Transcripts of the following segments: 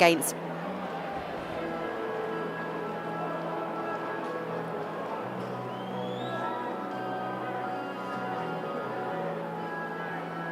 against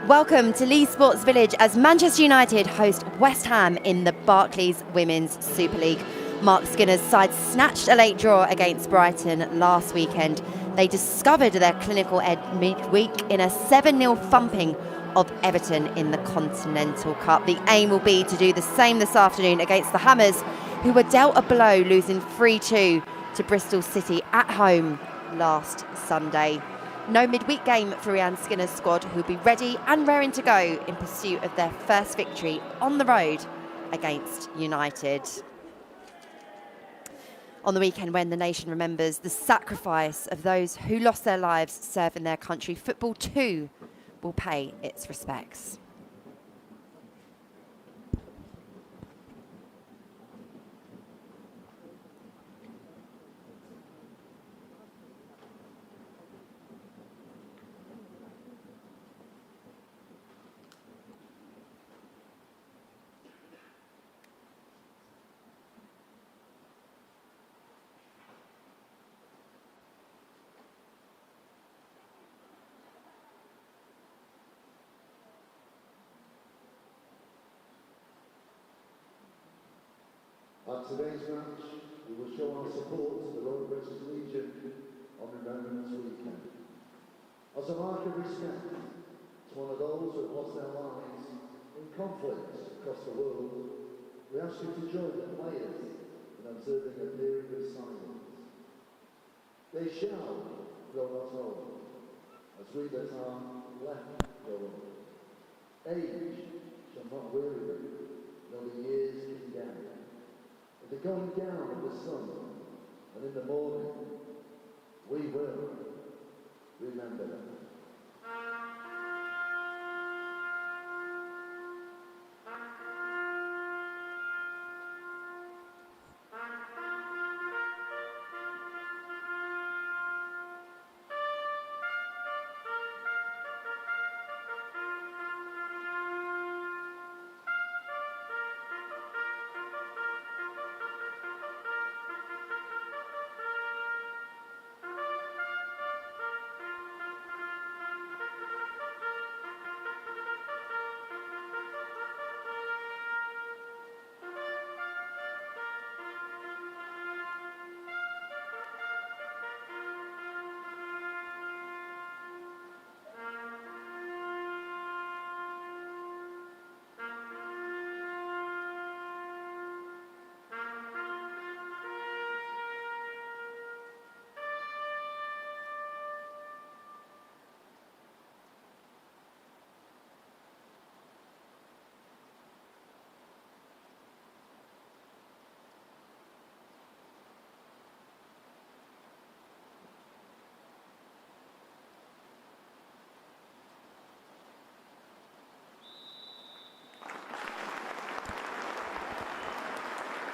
Welcome to Leeds Sports Village as Manchester United host West Ham in the Barclays Women's Super League. Mark Skinner's side snatched a late draw against Brighton last weekend. They discovered their clinical edge midweek in a 7-0 thumping of Everton in the Continental Cup. The aim will be to do the same this afternoon against the Hammers, who were dealt a blow losing 3-2 to Bristol City at home last Sunday. No midweek game for Rhian Skinner's squad, who'll be ready and raring to go in pursuit of their first victory on the road against United. On the weekend, when the nation remembers the sacrifice of those who lost their lives serving their country, football too will pay its respects. At today's match, we will show our support to the Road British Legion on Remembrance Weekend. As a mark of respect to one of those who have lost their lives in conflicts across the world, we ask you to join the players in observing a period of silence. They shall go not home, as we that are left go on. Age shall not weary them, nor the years condemn. At the going down of the sun, and in the morning, we will remember them.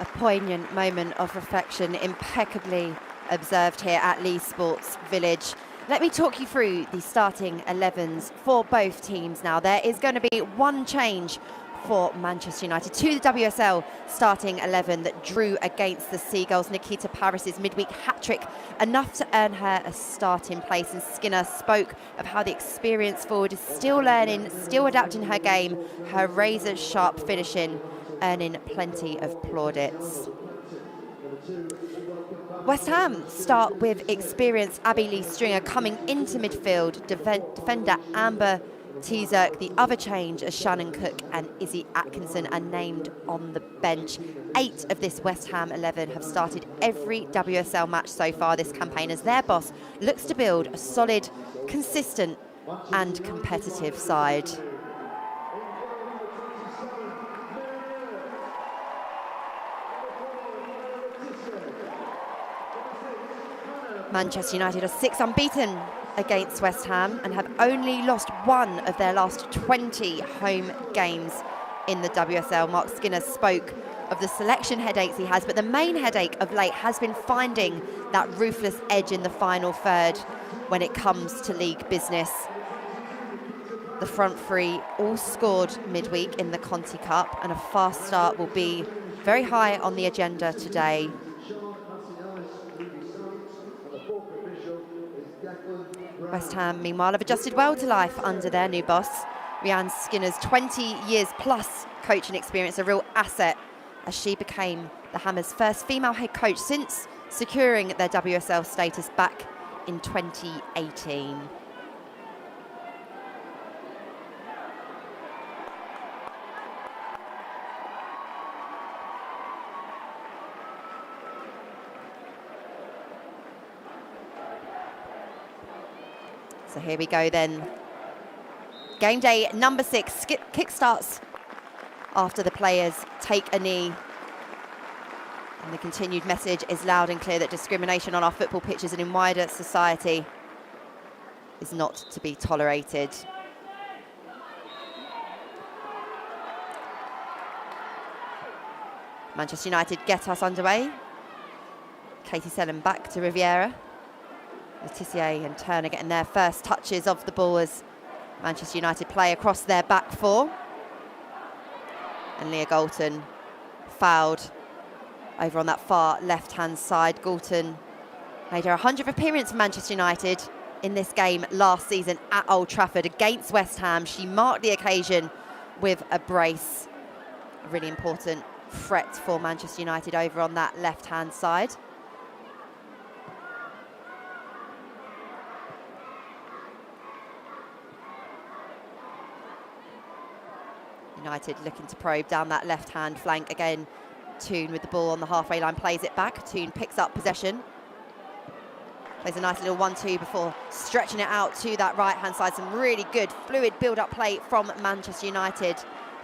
A poignant moment of reflection, impeccably observed here at Leeds Sports Village. Let me talk you through the starting 11s for both teams now. There is going to be one change for Manchester United to the WSL starting 11 that drew against the Seagulls. Nikita Paris's midweek hat-trick, enough to earn her a starting place. And Skinner spoke of how the experienced forward is still learning, still adapting her game, her razor-sharp finishing, earning plenty of plaudits. West Ham start with experienced Abby Lee Stringer coming into midfield. Defender Amber Tezerk, the other change as Shannon Cook and Izzy Atkinson are named on the bench. 8 of this West Ham 11 have started every WSL match so far this campaign as their boss looks to build a solid, consistent and competitive side. Manchester United are 6 unbeaten against West Ham and have only lost 1 of their last 20 home games in the WSL. Mark Skinner spoke of the selection headaches he has, but the main headache of late has been finding that ruthless edge in the final third when it comes to league business. The front three all scored midweek in the Conti Cup, and a fast start will be very high on the agenda today. West Ham, meanwhile, have adjusted well to life under their new boss. Rianne Skinner's 20 years plus coaching experience, a real asset, as she became the Hammers' first female head coach since securing their WSL status back in 2018. So here we go then. Game day number 6 kick-starts after the players take a knee. And the continued message is loud and clear that discrimination on our football pitches and in wider society is not to be tolerated. Manchester United get us underway. Katie Selin back to Riviera. Letitia and Turner getting their first touches of the ball as Manchester United play across their back four. And Leah Galton fouled over on that far left-hand side. Galton made her 100th appearance for Manchester United in this game last season at Old Trafford against West Ham. She marked the occasion with a brace. A really important threat for Manchester United over on that left-hand side. United looking to probe down that left-hand flank again. Toon with the ball on the halfway line, plays it back. Toon picks up possession. Plays a nice little 1-2 before stretching it out to that right-hand side. Some really good fluid build-up play from Manchester United.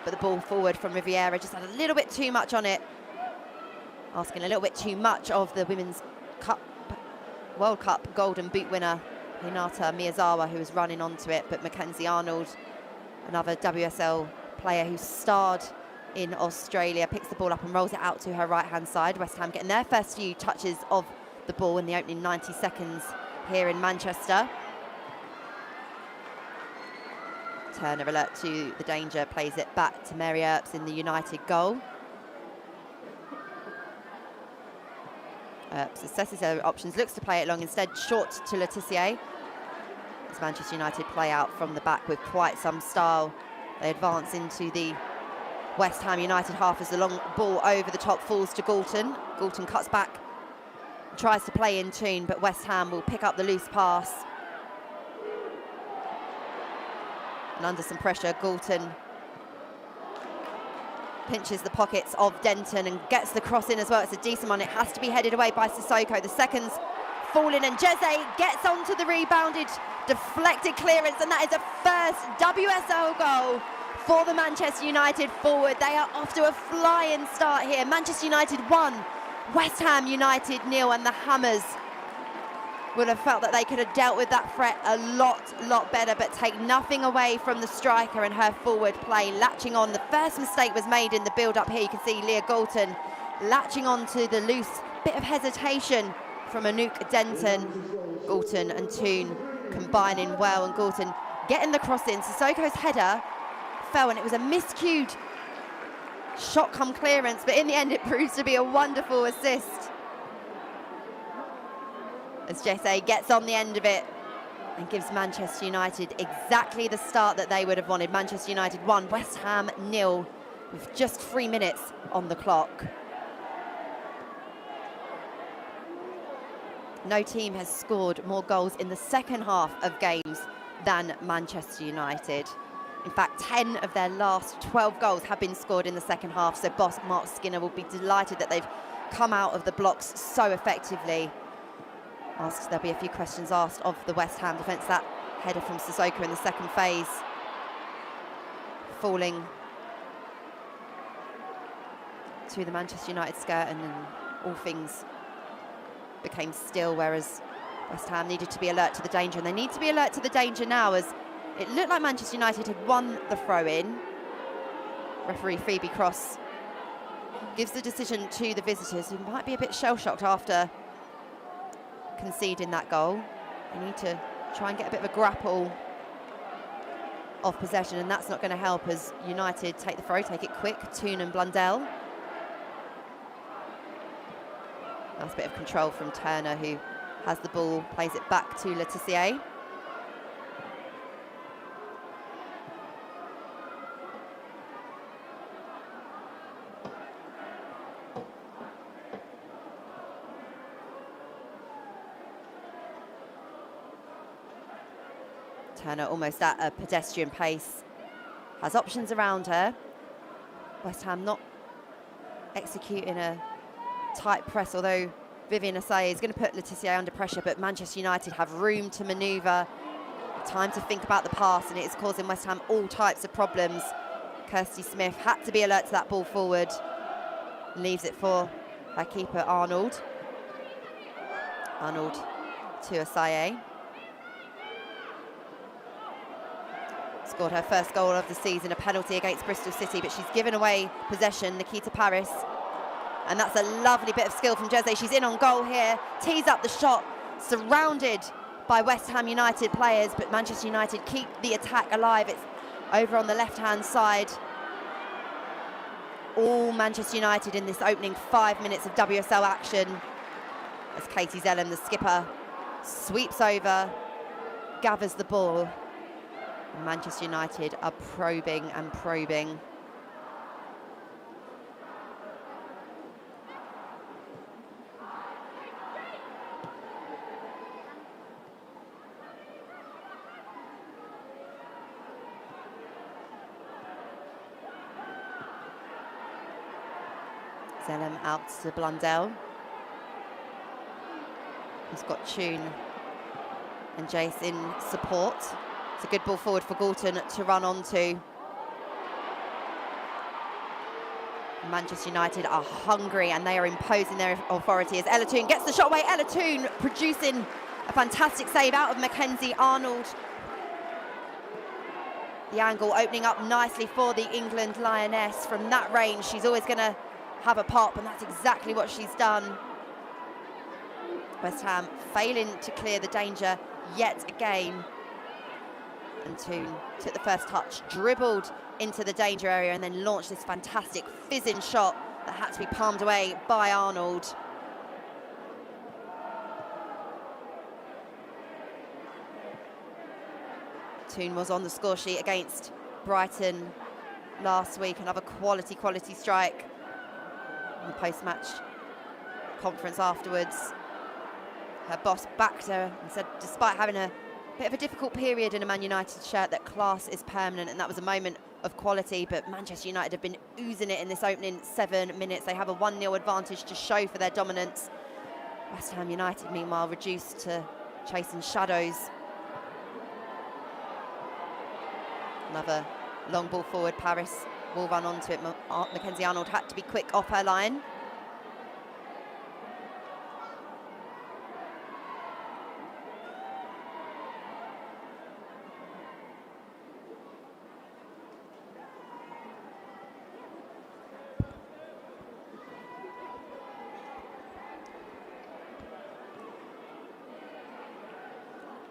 But the ball forward from Riviera just had a little bit too much on it. Asking a little bit too much of the Women's World Cup Golden Boot winner, Hinata Miyazawa, who was running onto it. But Mackenzie Arnold, another WSL player who starred in Australia, picks the ball up and rolls it out to her right-hand side. West Ham getting their first few touches of the ball in the opening 90 seconds here in Manchester. Turner alert to the danger, plays it back to Mary Earps in the United goal. Earps assesses her options, looks to play it long, instead short to Letitia. As Manchester United play out from the back with quite some style. They advance into the West Ham United half as the long ball over the top falls to Galton. Galton cuts back, tries to play in tune, but West Ham will pick up the loose pass. And under some pressure, Galton pinches the pockets of Denton and gets the cross in as well. It's a decent one. It has to be headed away by Sissoko. The seconds falling, and Jeze gets onto the rebounded, deflected clearance, and that is a first WSL goal for the Manchester United forward. They are off to a flying start here. Manchester United 1, West Ham United 0, and the Hammers would have felt that they could have dealt with that threat a lot better, but take nothing away from the striker and her forward play, latching on. The first mistake was made in the build-up here. You can see Leah Galton latching on to the loose, bit of hesitation from Anouk Denton. Galton and Toon combining well, and Galton getting the cross in. Sissoko's header fell, and it was a miscued shot come clearance, but in the end it proves to be a wonderful assist as Jesse gets on the end of it and gives Manchester United exactly the start that they would have wanted. Manchester United 1, West Ham 0, with just 3 minutes on the clock. No team has scored more goals in the second half of games than Manchester United. In fact, 10 of their last 12 goals have been scored in the second half, so boss Mark Skinner will be delighted that they've come out of the blocks so effectively. There'll be a few questions asked of the West Ham defence. That header from Sissoko in the second phase, falling to the Manchester United skirt, and then all things became still, whereas West Ham needed to be alert to the danger, and they need to be alert to the danger now, as it looked like Manchester United had won the throw-in. Referee Phoebe Cross gives the decision to the visitors, who might be a bit shell-shocked after conceding that goal. They need to try and get a bit of a grapple of possession, and that's not going to help as United take the throw, take it quick. Toon and Blundell. Nice bit of control from Turner, who has the ball, plays it back to Letitia. Turner almost at a pedestrian pace, has options around her. West Ham not executing a tight press, although Vivian Assaye is going to put Letitia under pressure, but Manchester United have room to manoeuvre, time to think about the pass, and it is causing West Ham all types of problems. Kirsty Smith had to be alert to that ball forward, leaves it for her keeper Arnold. Arnold to Assaye. Scored her first goal of the season, a penalty against Bristol City, but she's given away possession, Nikita Paris. And that's a lovely bit of skill from Jose. She's in on goal here, tees up the shot, surrounded by West Ham United players, but Manchester United keep the attack alive. It's over on the left-hand side. All Manchester United in this opening 5 minutes of WSL action, as Katie Zellem, the skipper, sweeps over, gathers the ball. Manchester United are probing and probing. Zellem out to Blundell, who's got Tune and Jace in support. It's a good ball forward for Gorton to run onto. Manchester United are hungry and they are imposing their authority as Ella Toone gets the shot away. Ella Toone producing a fantastic save out of Mackenzie Arnold. The angle opening up nicely for the England Lioness. From that range, she's always going to have a pop, and that's exactly what she's done. West Ham failing to clear the danger yet again. And Toone took the first touch, dribbled into the danger area, and then launched this fantastic fizzing shot that had to be palmed away by Arnold. Toone was on the score sheet against Brighton last week. Another quality strike. In the post-match conference afterwards, her boss backed her and said, despite having a bit of a difficult period in a Man United shirt, that class is permanent, and that was a moment of quality. But Manchester United have been oozing it in this opening 7 minutes. They have a 1-0 advantage to show for their dominance. West Ham United, meanwhile, reduced to chasing shadows. Another long ball forward. Paris will run onto it. Mackenzie Arnold had to be quick off her line.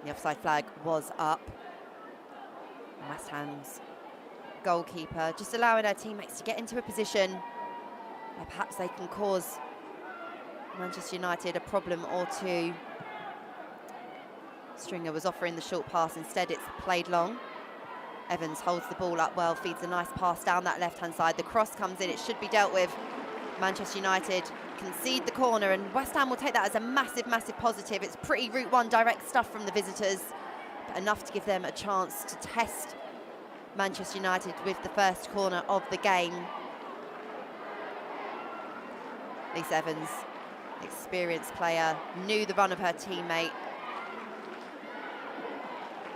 The offside flag was up. West Ham's goalkeeper just allowing her teammates to get into a position where perhaps they can cause Manchester United a problem or two. Stringer was offering the short pass, instead it's played long. Evans holds the ball up well, feeds a nice pass down that left-hand side. The cross comes in, it should be dealt with. Manchester United concede the corner, and West Ham will take that as a massive positive. It's pretty Route 1 direct stuff from the visitors, but enough to give them a chance to test Manchester United with the first corner of the game. Lisa Evans, experienced player, knew the run of her teammate.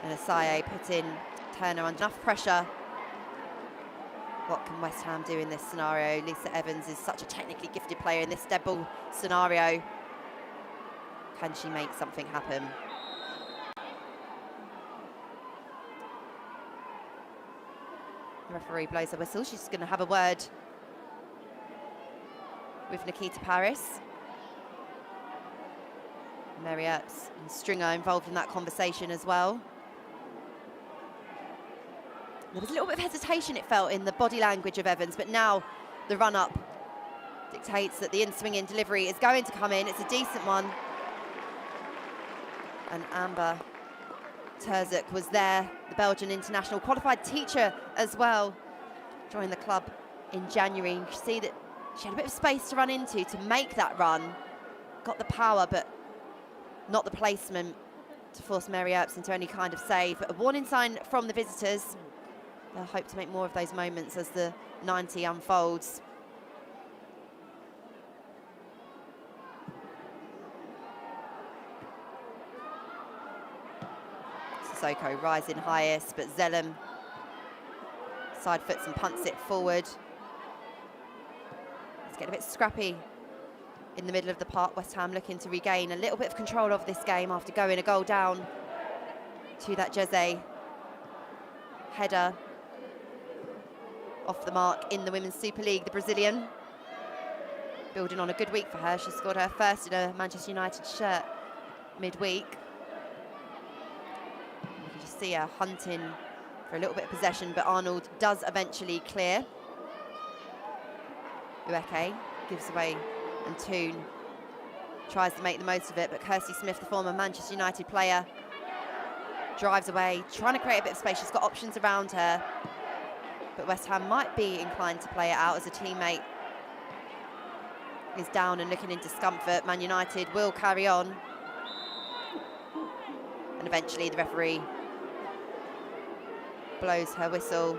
And Assaye put in Turner under enough pressure. What can West Ham do in this scenario? Lisa Evans is such a technically gifted player in this dead ball scenario. Can she make something happen? The referee blows a whistle. She's going to have a word with Nikita Paris. Marriott and Stringer involved in that conversation as well. There was a little bit of hesitation, it felt, in the body language of Evans, but now the run-up dictates that the in-swinging delivery is going to come in. It's a decent one. And Amber Terzuk was there, the Belgian international, qualified teacher as well, joined the club in January. You see that she had a bit of space to run into to make that run. Got the power, but not the placement to force Mary Earps into any kind of save. But a warning sign from the visitors. They'll hope to make more of those moments as the 90 unfolds. Sissoko rising highest, but Zellem side foots and punts it forward. It's getting a bit scrappy in the middle of the park. West Ham looking to regain a little bit of control of this game after going a goal down to that Jeze header off the mark in the Women's Super League. The Brazilian building on a good week for her. She scored her first in a Manchester United shirt midweek. You can just see her hunting for a little bit of possession, but Arnold does eventually clear. Ueke gives away, and Toon tries to make the most of it, but Kirsty Smith, the former Manchester United player, drives away, trying to create a bit of space. She's got options around her, but West Ham might be inclined to play it out as a teammate is down and looking in discomfort. Man United will carry on, and eventually the referee blows her whistle.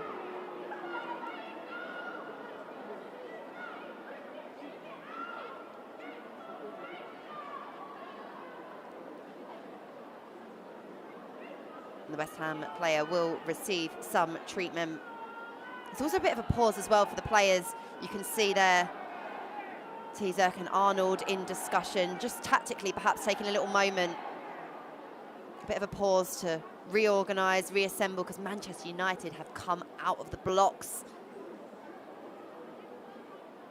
The West Ham player will receive some treatment. There's also a bit of a pause as well for the players. You can see there Terzuk and Arnold in discussion, just tactically perhaps taking a little moment, a bit of a pause to reorganise, reassemble, because Manchester United have come out of the blocks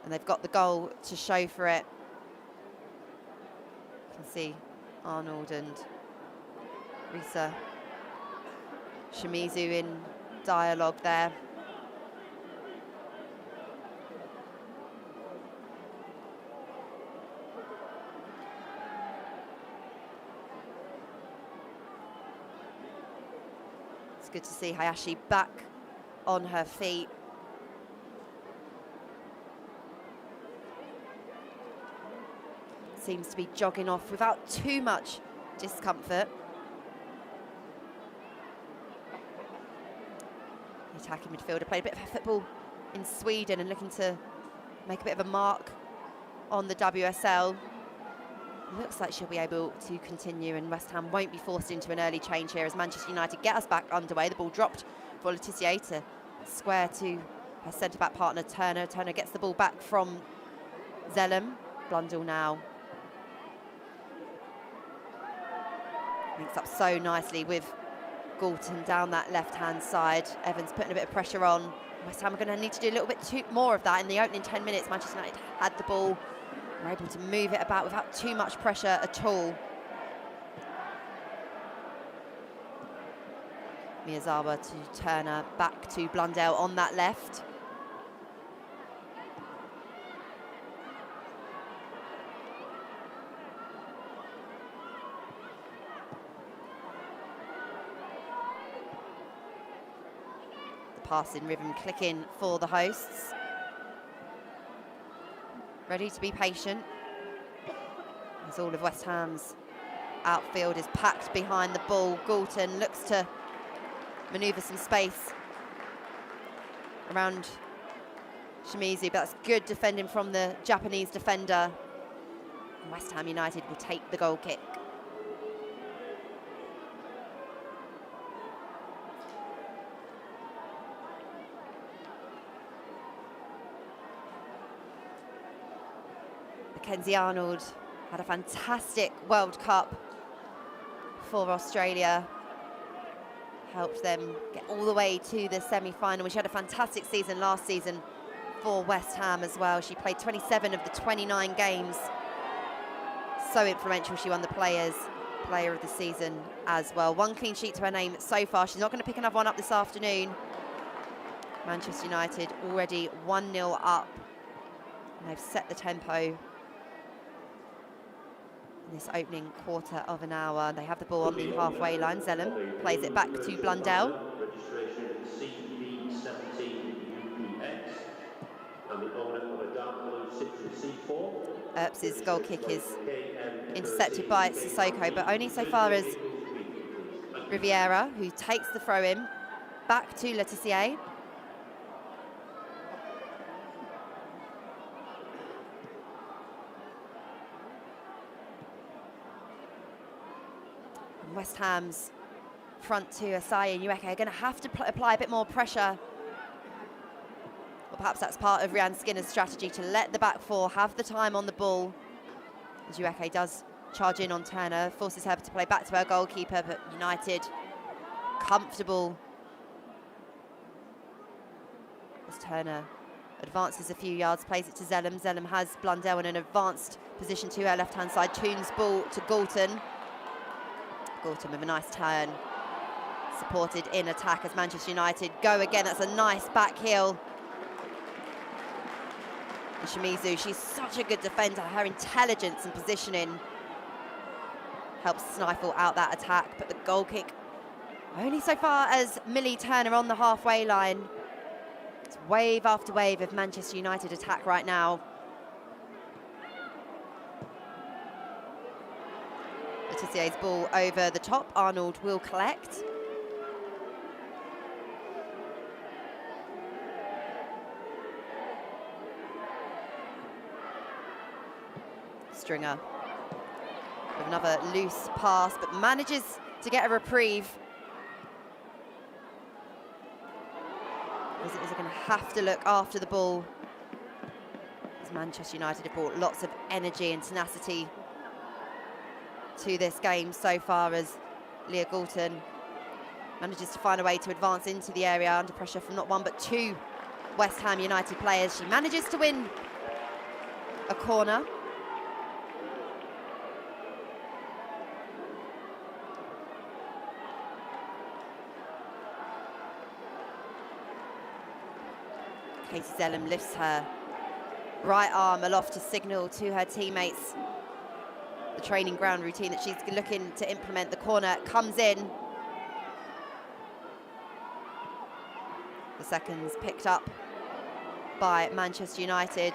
and they've got the goal to show for it. You can see Arnold and Risa Shimizu in dialogue there. It's good to see Hayashi back on her feet. Seems to be jogging off without too much discomfort. The attacking midfielder played a bit of football in Sweden and looking to make a bit of a mark on the WSL. Looks like she'll be able to continue, and West Ham won't be forced into an early change here as Manchester United get us back underway. The ball dropped for Laetitia to square to her centre-back partner Turner. Turner gets the ball back from Zellem. Blundell now links up so nicely with Galton down that left-hand side. Evans putting a bit of pressure on. West Ham are going to need to do a little bit more of that in the opening 10 minutes. Manchester United had the ball, were able to move it about without too much pressure at all. Miyazawa to Turner, back to Blundell on that left. The passing rhythm clicking for the hosts. Ready to be patient as all of West Ham's outfield is packed behind the ball. Galton looks to manoeuvre some space around Shimizu, but that's good defending from the Japanese defender. And West Ham United will take the goal kick. Mackenzie Arnold had a fantastic World Cup for Australia. Helped them get all the way to the semi-final. She had a fantastic season last season for West Ham as well. She played 27 of the 29 games. So influential. She won the Player of the Season as well. One clean sheet to her name so far. She's not going to pick another one up this afternoon. Manchester United already 1-0 up. They've set the tempo in this opening quarter of an hour. They have the ball on the halfway line. Zellum plays it back to Blundell. Registration CB17UPX and the owner of a dark blue Citroen C4. Earps' goal kick is intercepted by Sissoko, but only so far as Riviera, who takes the throw in back to Letizier. West Ham's front two, Asai and Ueke, are going to have to apply a bit more pressure. Or perhaps that's part of Rhian Skinner's strategy, to let the back four have the time on the ball. As Ueke does charge in on Turner, forces her to play back to her goalkeeper, but United comfortable as Turner advances a few yards, plays it to Zellum. Zellum has Blundell in an advanced position to her left-hand side, tunes ball to Galton. Galton with a nice turn, supported in attack as Manchester United go again. That's a nice back heel. And Shimizu, she's such a good defender. Her intelligence and positioning helps stifle out that attack, but the goal kick only so far as Millie Turner on the halfway line. It's wave after wave of Manchester United attack right now. Letizier's ball over the top. Arnold will collect. Stringer with another loose pass, but manages to get a reprieve. Visitors are going to have to look after the ball, as Manchester United have brought lots of energy and tenacity to this game so far, as Leah Galton manages to find a way to advance into the area under pressure from not one but two West Ham United players. She manages to win a corner. Katie Zellum lifts her right arm aloft to signal to her teammates the training ground routine that she's looking to implement. The corner comes in. The second's picked up by Manchester United.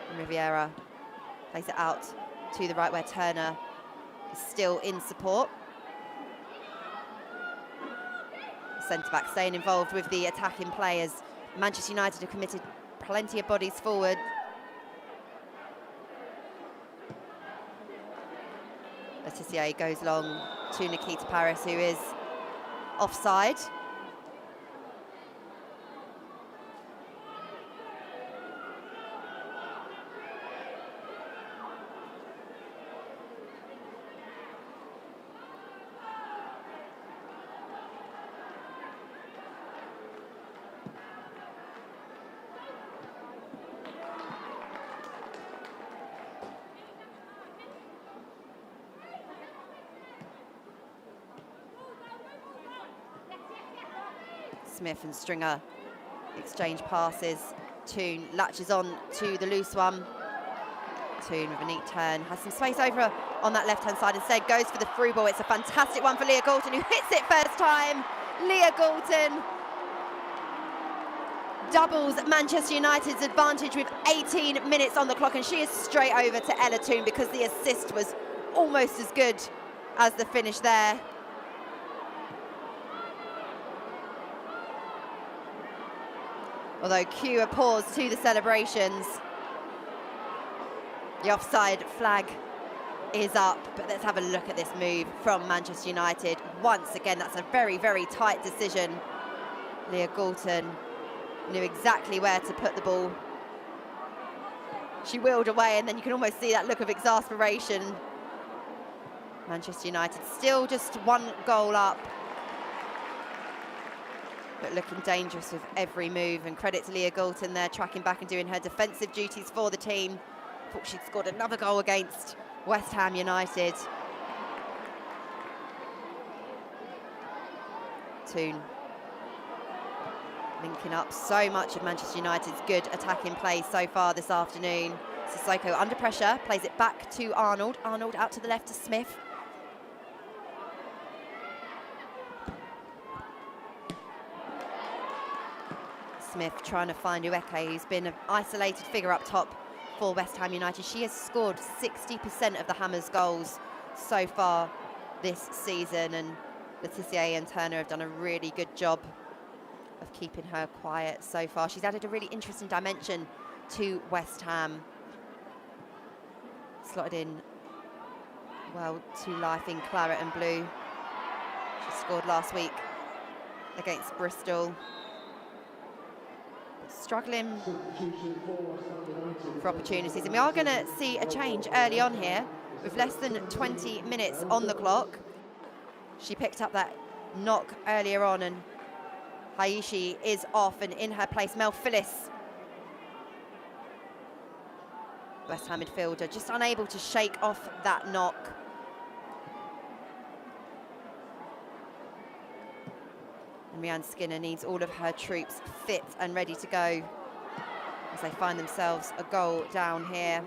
And Riviera plays it out to the right where Turner is still in support. Centre-back staying involved with the attacking players. Manchester United have committed plenty of bodies forward. Letizier goes long to Nikita Paris, who is offside. Smith and Stringer exchange passes. Toon latches on to the loose one. Toon with a neat turn, has some space over on that left-hand side, instead goes for the through ball. It's a fantastic one for Leah Galton, who hits it first time. Leah Galton doubles Manchester United's advantage with 18 minutes on the clock, and she is straight over to Ella Toon because the assist was almost as good as the finish there. Although cue a pause to the celebrations. The offside flag is up, but let's have a look at this move from Manchester United. Once again, that's a very, very tight decision. Leah Galton knew exactly where to put the ball. She wheeled away, and then you can almost see that look of exasperation. Manchester United still just one goal up, but looking dangerous with every move. And credit to Leah Galton there, tracking back and doing her defensive duties for the team. Thought she'd scored another goal against West Ham United. Toon Linking up so much of Manchester United's good attacking play so far this afternoon. Sissoko under pressure, plays it back to Arnold. Arnold out to the left to Smith. Smith trying to find Ueke, who's been an isolated figure up top for West Ham United. She has scored 60% of the Hammers' goals so far this season, and Letitia and Turner have done a really good job of keeping her quiet so far. She's added a really interesting dimension to West Ham. Slotted in well to life in claret and blue. She scored last week against Bristol. Struggling for opportunities, and we are going to see a change early on here with less than 20 minutes on the clock. She picked up that knock earlier on, and Haishi is off, and in her place Mel Phillips, West Ham midfielder, just unable to shake off that knock. And Rianne Skinner needs all of her troops fit and ready to go as they find themselves a goal down here.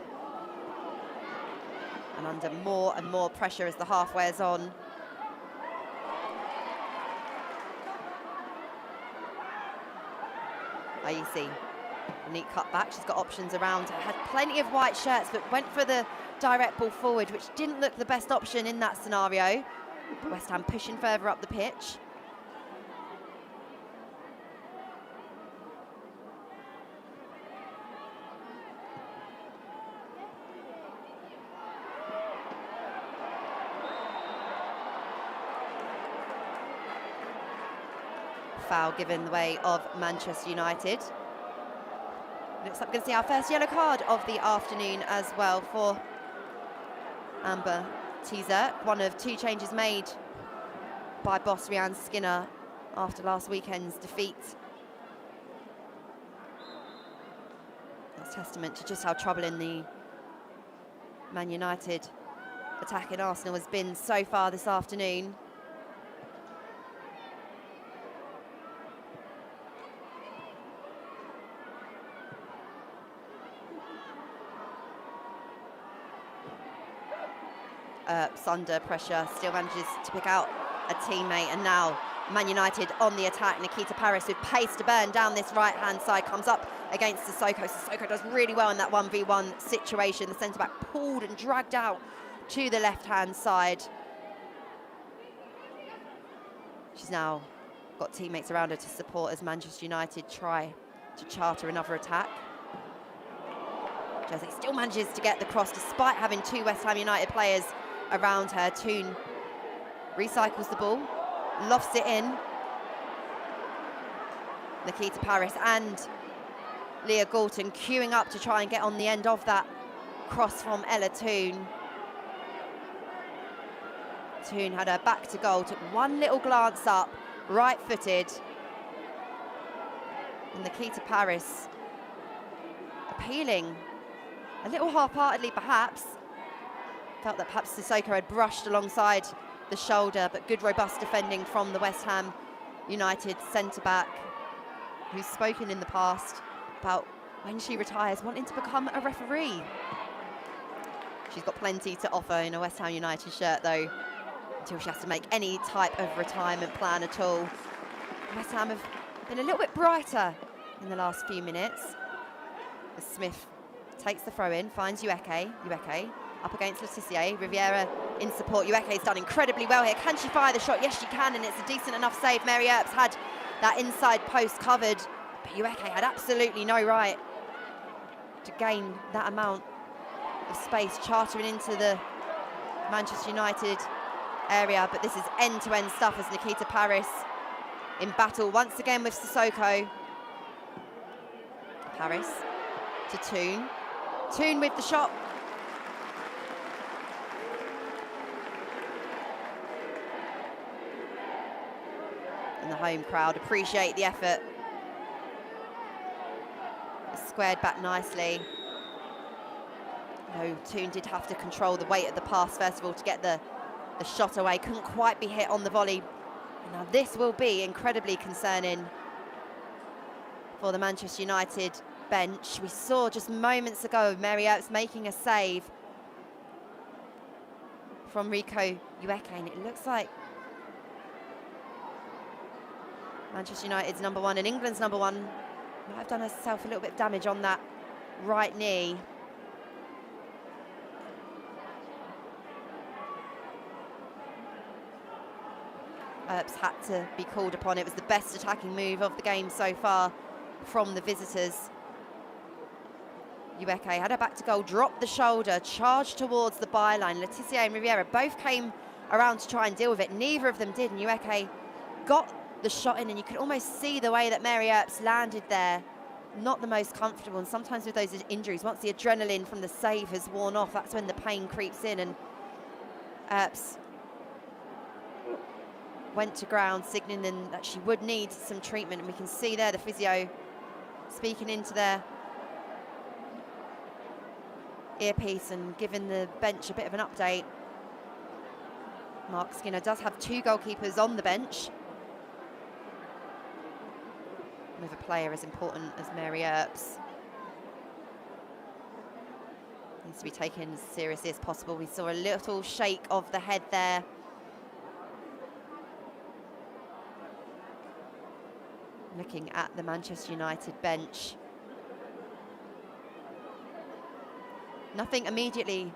And under more and more pressure as the half wears on. Aisi, a neat cut back. She's got options around her. Had plenty of white shirts, but went for the direct ball forward, which didn't look the best option in that scenario. But West Ham pushing further up the pitch. Foul given the way of Manchester United. Looks like we're going to see our first yellow card of the afternoon as well for Amber Teaser. One of two changes made by boss Rianne Skinner after last weekend's defeat. That's testament to just how troubling the Man United attack in Arsenal has been so far this afternoon. Under pressure, still manages to pick out a teammate, and now Man United on the attack. Nikita Paris with pace to burn down this right-hand side, comes up against Sissoko. Sissoko does really well in that 1v1 situation. The centre-back pulled and dragged out to the left-hand side. She's now got teammates around her to support as Manchester United try to charter another attack. Jersey still manages to get the cross despite having two West Ham United players around her. Toon recycles the ball, lofts it in. Nikita Paris and Leah Galton queuing up to try and get on the end of that cross from Ella Toon. Toon had her back to goal, took one little glance up, right-footed. And Nikita Paris appealing, a little half-heartedly perhaps. Felt that perhaps Sissoko had brushed alongside the shoulder, but good robust defending from the West Ham United centre-back, who's spoken in the past about when she retires wanting to become a referee. She's got plenty to offer in a West Ham United shirt though, until she has to make any type of retirement plan at all. West Ham have been a little bit brighter in the last few minutes. As Smith takes the throw in, finds Ueke up against Letitia. Riviera in support. Ueke's done incredibly well here. Can she fire the shot? Yes, she can, and it's a decent enough save. Mary Earps had that inside post covered, but Ueke had absolutely no right to gain that amount of space, chartering into the Manchester United area. But this is end-to-end stuff as Nikita Paris in battle once again with Sissoko. Paris to Toon. Toon with the shot. And the home crowd appreciate the effort. It's squared back nicely. No, Toon did have to control the weight of the pass first of all to get the shot away. Couldn't quite be hit on the volley. Now this will be incredibly concerning for the Manchester United bench. We saw just moments ago Mary Earps making a save from Rico Ueke, and it looks like Manchester United's number one and England's number one might have done herself a little bit of damage on that right knee. Earps had to be called upon. It was the best attacking move of the game so far from the visitors. Ueke had her back to goal, dropped the shoulder, charged towards the byline. Letitia and Riviera both came around to try and deal with it. Neither of them did, and Ueke got the shot in, and you could almost see the way that Mary Earps landed there. Not the most comfortable, and sometimes with those injuries, once the adrenaline from the save has worn off, that's when the pain creeps in, and Earps went to ground, signalling that she would need some treatment, and we can see there the physio speaking into their earpiece and giving the bench a bit of an update. Mark Skinner does have two goalkeepers on the bench, with a player as important as Mary Earps. Needs to be taken as seriously as possible. We saw a little shake of the head there. Looking at the Manchester United bench. Nothing immediately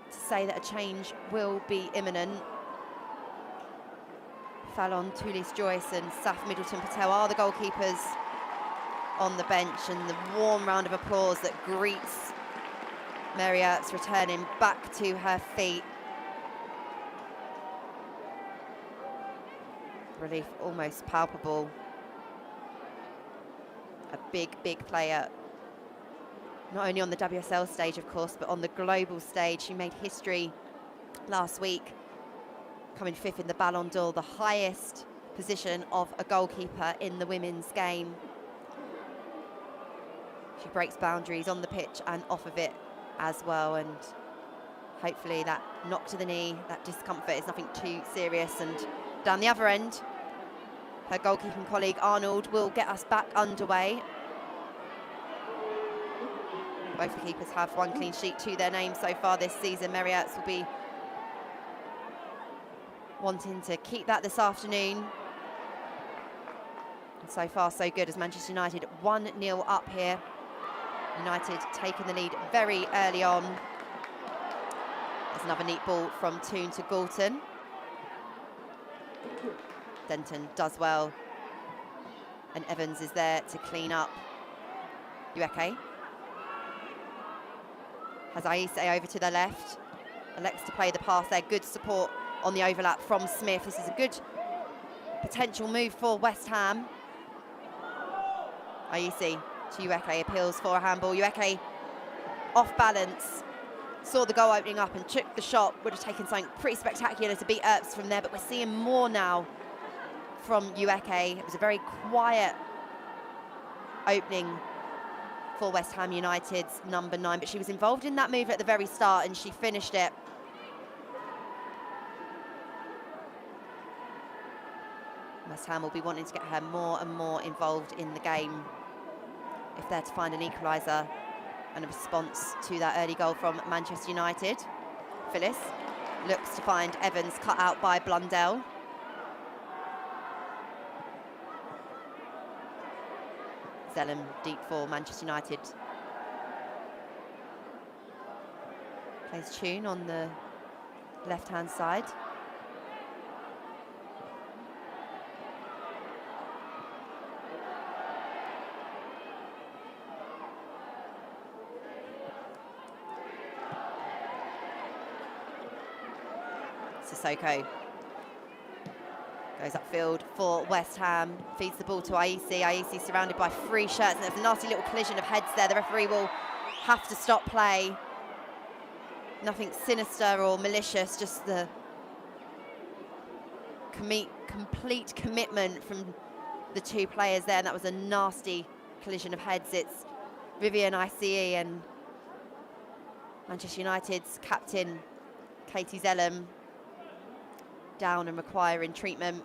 to say that a change will be imminent. Fallon, Toulouse-Joyce and Saf Middleton-Patel are the goalkeepers on the bench, and the warm round of applause that greets Mary Earps returning back to her feet. Relief almost palpable. A big, big player. Not only on the WSL stage, of course, but on the global stage. She made history last week, coming fifth in the Ballon d'Or, the highest position of a goalkeeper in the women's game. She breaks boundaries on the pitch and off of it as well, and hopefully that knock to the knee, that discomfort is nothing too serious. And down the other end, her goalkeeping colleague Arnold will get us back underway. Both the keepers have one clean sheet to their name so far this season. Mary Earps will be wanting to keep that this afternoon. And so far so good, as Manchester United 1-0 up here. United taking the lead very early on. There's another neat ball from Toon to Galton. Denton does well, and Evans is there to clean up. Ueke has Aïssé over to the left, elects to play the pass there. Good support on the overlap from Smith. This is a good potential move for West Ham. Aïssé to Ueke, appeals for a handball. Ueke off balance, saw the goal opening up and took the shot. Would have taken something pretty spectacular to beat Earps from there, but we're seeing more now from Ueke. It was a very quiet opening for West Ham United's number 9, but she was involved in that move at the very start and she finished it. West Ham will be wanting to get her more and more involved in the game if they're to find an equaliser and a response to that early goal from Manchester United. Phyllis looks to find Evans, cut out by Blundell. Zellum deep for Manchester United. Plays Tune on the left-hand side. Sissoko goes upfield for West Ham, feeds the ball to Aïssé. Aïssé surrounded by three shirts, and there's a nasty little collision of heads there. The referee will have to stop play. Nothing sinister or malicious, just the complete commitment from the two players there, and that was a nasty collision of heads. It's Vivian Aïssé and Manchester United's captain, Katie Zellum, down and requiring treatment.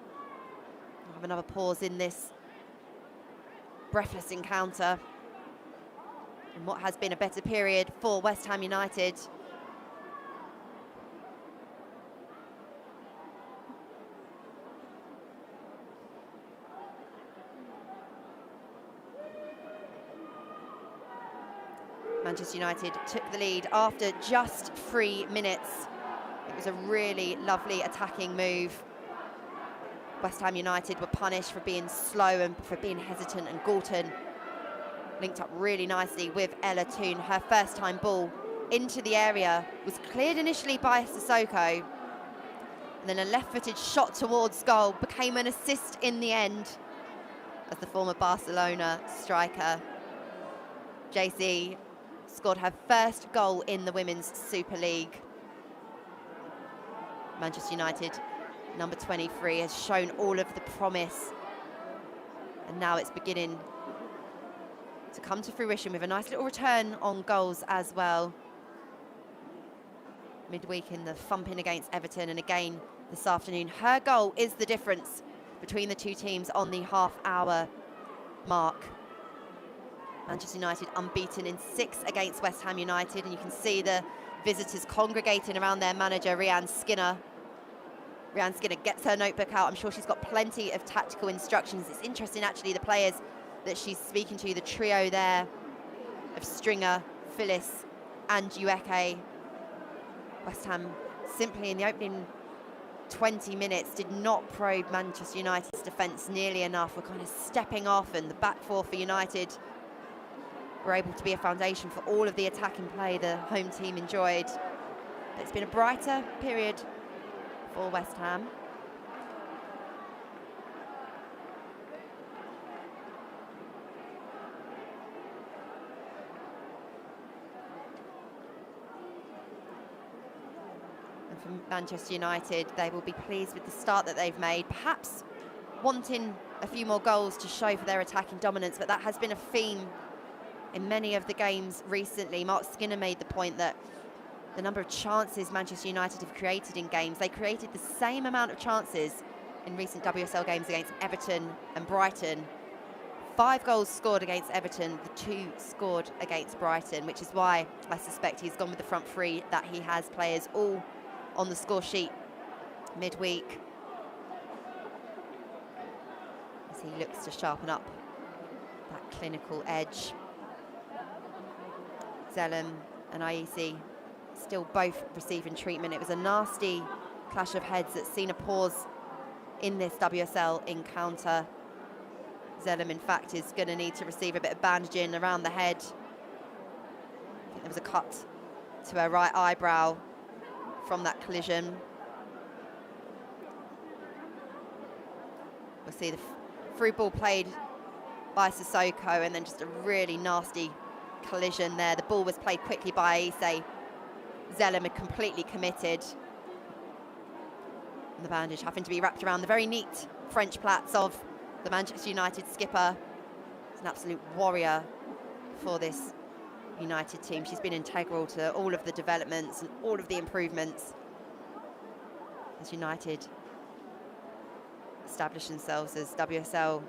We'll have another pause in this breathless encounter in what has been a better period for West Ham United. Manchester United took the lead after just 3 minutes. It was a really lovely attacking move. West Ham United were punished for being slow and for being hesitant, and Galton linked up really nicely with Ella Toon. Her first time ball into the area was cleared initially by Sissoko, and then a left-footed shot towards goal became an assist in the end as the former Barcelona striker JC scored her first goal in the Women's Super League. Manchester United, number 23, has shown all of the promise, and now it's beginning to come to fruition with a nice little return on goals as well. Midweek in the thumping against Everton, and again this afternoon. Her goal is the difference between the two teams on the half-hour mark. Manchester United unbeaten in 6 against West Ham United, and you can see the visitors congregating around their manager, Rhian Skinner. Rhian Skinner gets her notebook out. I'm sure she's got plenty of tactical instructions. It's interesting, actually, the players that she's speaking to, the trio there of Stringer, Phyllis and Ueke. West Ham simply in the opening 20 minutes did not probe Manchester United's defence nearly enough. We're kind of stepping off, and the back four for United were able to be a foundation for all of the attacking play the home team enjoyed. But it's been a brighter period for West Ham. And for Manchester United, they will be pleased with the start that they've made, perhaps wanting a few more goals to show for their attacking dominance, but that has been a theme in many of the games recently. Mark Skinner made the point that the number of chances Manchester United have created in games, they created the same amount of chances in recent WSL games against Everton and Brighton. 5 goals scored against Everton, the 2 scored against Brighton, which is why I suspect he's gone with the front three, that he has players all on the score sheet midweek as he looks to sharpen up that clinical edge. Zellum and Aisi still both receiving treatment. It was a nasty clash of heads that's seen a pause in this WSL encounter. Zellum, in fact, is going to need to receive a bit of bandaging around the head. I think there was a cut to her right eyebrow from that collision. We'll see the through ball played by Sissoko, and then just a really nasty collision there. The ball was played quickly by Aise. Zellum had completely committed. And the bandage having to be wrapped around the very neat French plaits of the Manchester United skipper. He's an absolute warrior for this United team. She's been integral to all of the developments and all of the improvements as United establish themselves as WSL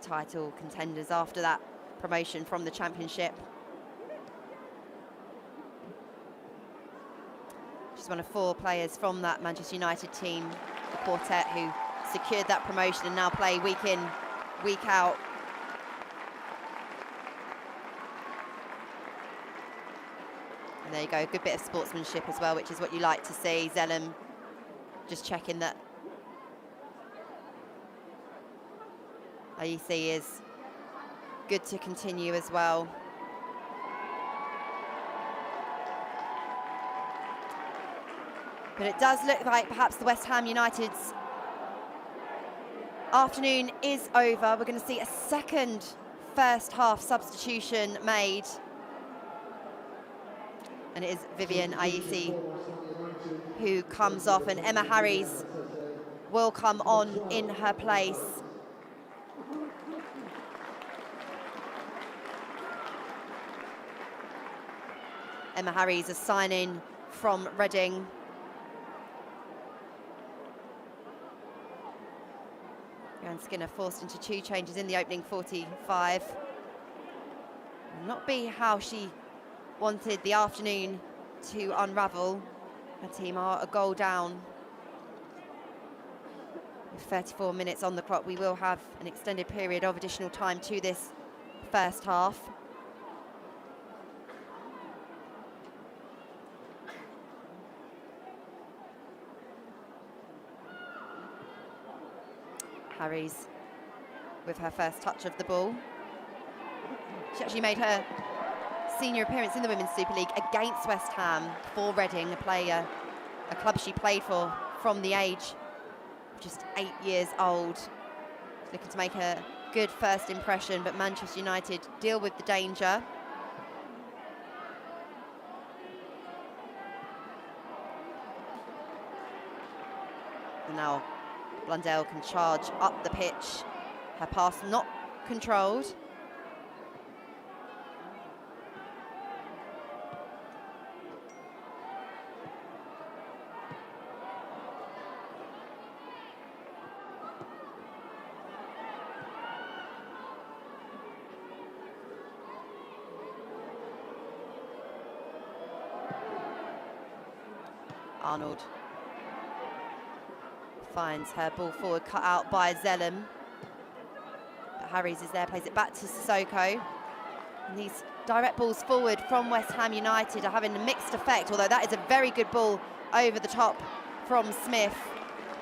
title contenders after that promotion from the Championship. She's one of 4 players from that Manchester United team, the quartet, who secured that promotion and now play week in, week out. And there you go, a good bit of sportsmanship as well, which is what you like to see. Zellum just checking that Aise is good to continue as well. But it does look like perhaps the West Ham United's afternoon is over. We're going to see a second first half substitution made. And it is Vivian Aise who comes off, and Emma Harries will come on in her place. Emma Harries, a sign-in from Reading. And Skinner forced into 2 changes in the opening 45. not be how she wanted the afternoon to unravel. Her team are a goal down. With 34 minutes on the clock, we will have an extended period of additional time to this first half. Harries with her first touch of the ball. She actually made her senior appearance in the Women's Super League against West Ham for Reading, a club she played for from the age of just 8 years old. She's looking to make a good first impression, but Manchester United deal with the danger. And now Blundell can charge up the pitch. Her pass not controlled. Arnold finds her ball forward, cut out by Zellum. But Harries is there, plays it back to Sissoko. And these direct balls forward from West Ham United are having a mixed effect, although that is a very good ball over the top from Smith.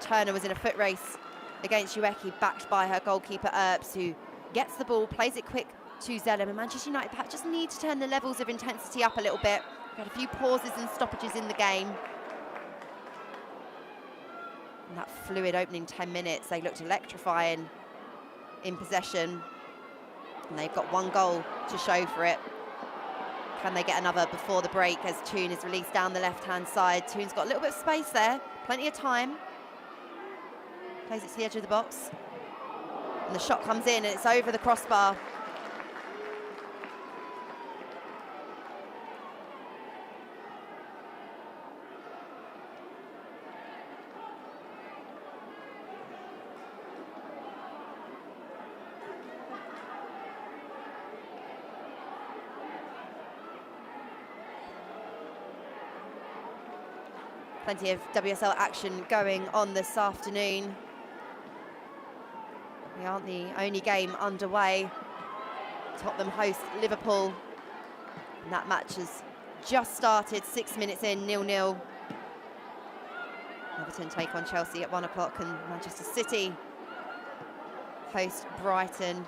Turner was in a foot race against Ueki, backed by her goalkeeper Earps, who gets the ball, plays it quick to Zellum. And Manchester United perhaps just need to turn the levels of intensity up a little bit. We've had a few pauses and stoppages in the game. And that fluid opening 10 minutes, they looked electrifying in possession. And they've got one goal to show for it. Can they get another before the break as Toon is released down the left-hand side? Toon's got a little bit of space there, plenty of time. Plays it to the edge of the box. And the shot comes in and it's over the crossbar. Plenty of WSL action going on this afternoon. We aren't the only game underway. Tottenham host Liverpool. And that match has just started, 6 minutes in, 0-0. Everton take on Chelsea at 1 o'clock, and Manchester City host Brighton.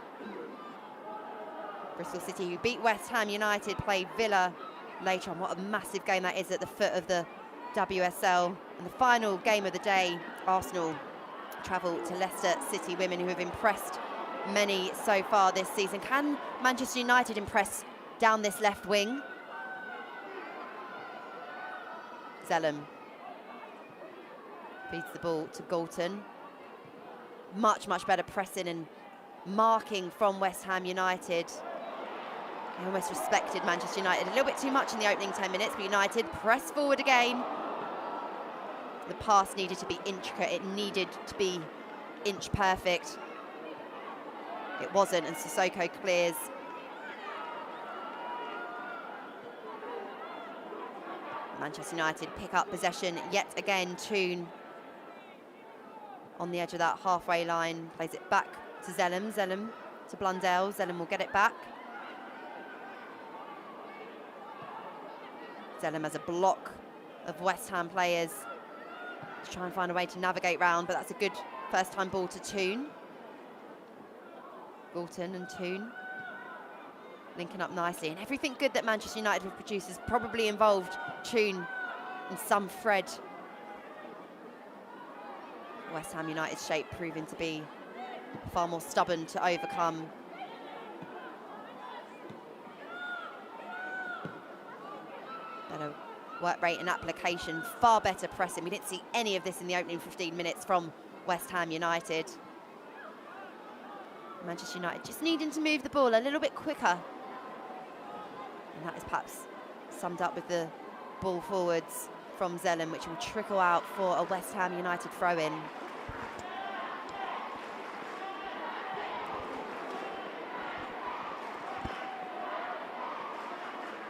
Bristol City, who beat West Ham United, play Villa later on. What a massive game that is at the foot of the WSL. And the final game of the day, Arsenal travel to Leicester City women, who have impressed many so far this season. Can Manchester United impress down this left wing? Zellum feeds the ball to Galton. Much better pressing and marking from West Ham United. They almost respected Manchester United a little bit too much in the opening 10 minutes, but United press forward again. The pass needed to be intricate, it needed to be inch perfect. It wasn't, and Sissoko clears. Manchester United pick up possession yet again. Toon on the edge of that halfway line, plays it back to Zellum. Zellum to Blundell. Zellum will get it back. Zellum has a block of West Ham players to try and find a way to navigate round, but that's a good first-time ball to Toon. Galton and Toon linking up nicely, and everything good that Manchester United have produced has probably involved Toon in some thread. West Ham United's shape proving to be far more stubborn to overcome. Better work rate and application, far better pressing. We didn't see any of this in the opening 15 minutes from West Ham United. Manchester United just needing to move the ball a little bit quicker. And that is perhaps summed up with the ball forwards from Zellum, which will trickle out for a West Ham United throw-in.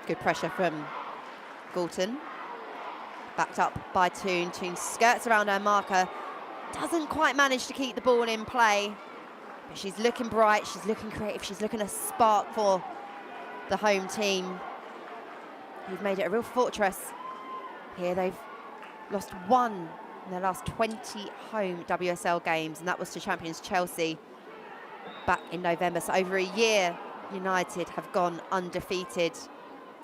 Good pressure from Galton. Backed up by Toon. Toon skirts around her marker. Doesn't quite manage to keep the ball in play. But she's looking bright, she's looking creative, she's looking a spark for the home team. Who've made it a real fortress. Here they've lost one in their last 20 home WSL games, and that was to champions Chelsea back in November. So over a year, United have gone undefeated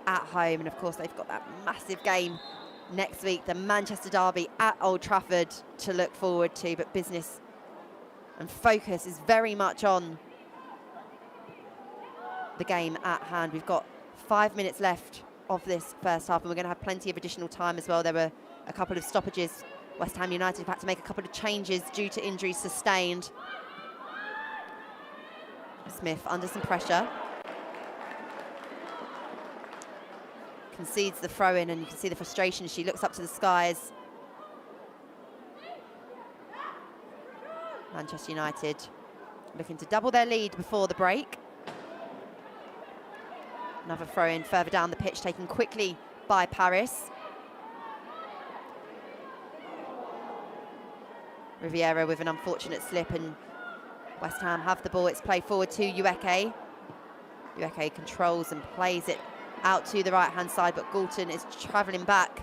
at home. And of course, they've got that massive game next week, the Manchester derby at Old Trafford to look forward to. But business and focus is very much on the game at hand. We've got 5 minutes left of this first half, and we're going to have plenty of additional time as well. There were a couple of stoppages. West Ham United have had to make a couple of changes due to injuries sustained. Smith under some pressure. Concedes the throw-in, and you can see the frustration. She looks up to the skies. Manchester United looking to double their lead before the break. Another throw-in further down the pitch, taken quickly by Paris. Riviera with an unfortunate slip, and West Ham have the ball. It's played forward to Ueke. Ueke controls and plays it out to the right-hand side, but Galton is travelling back,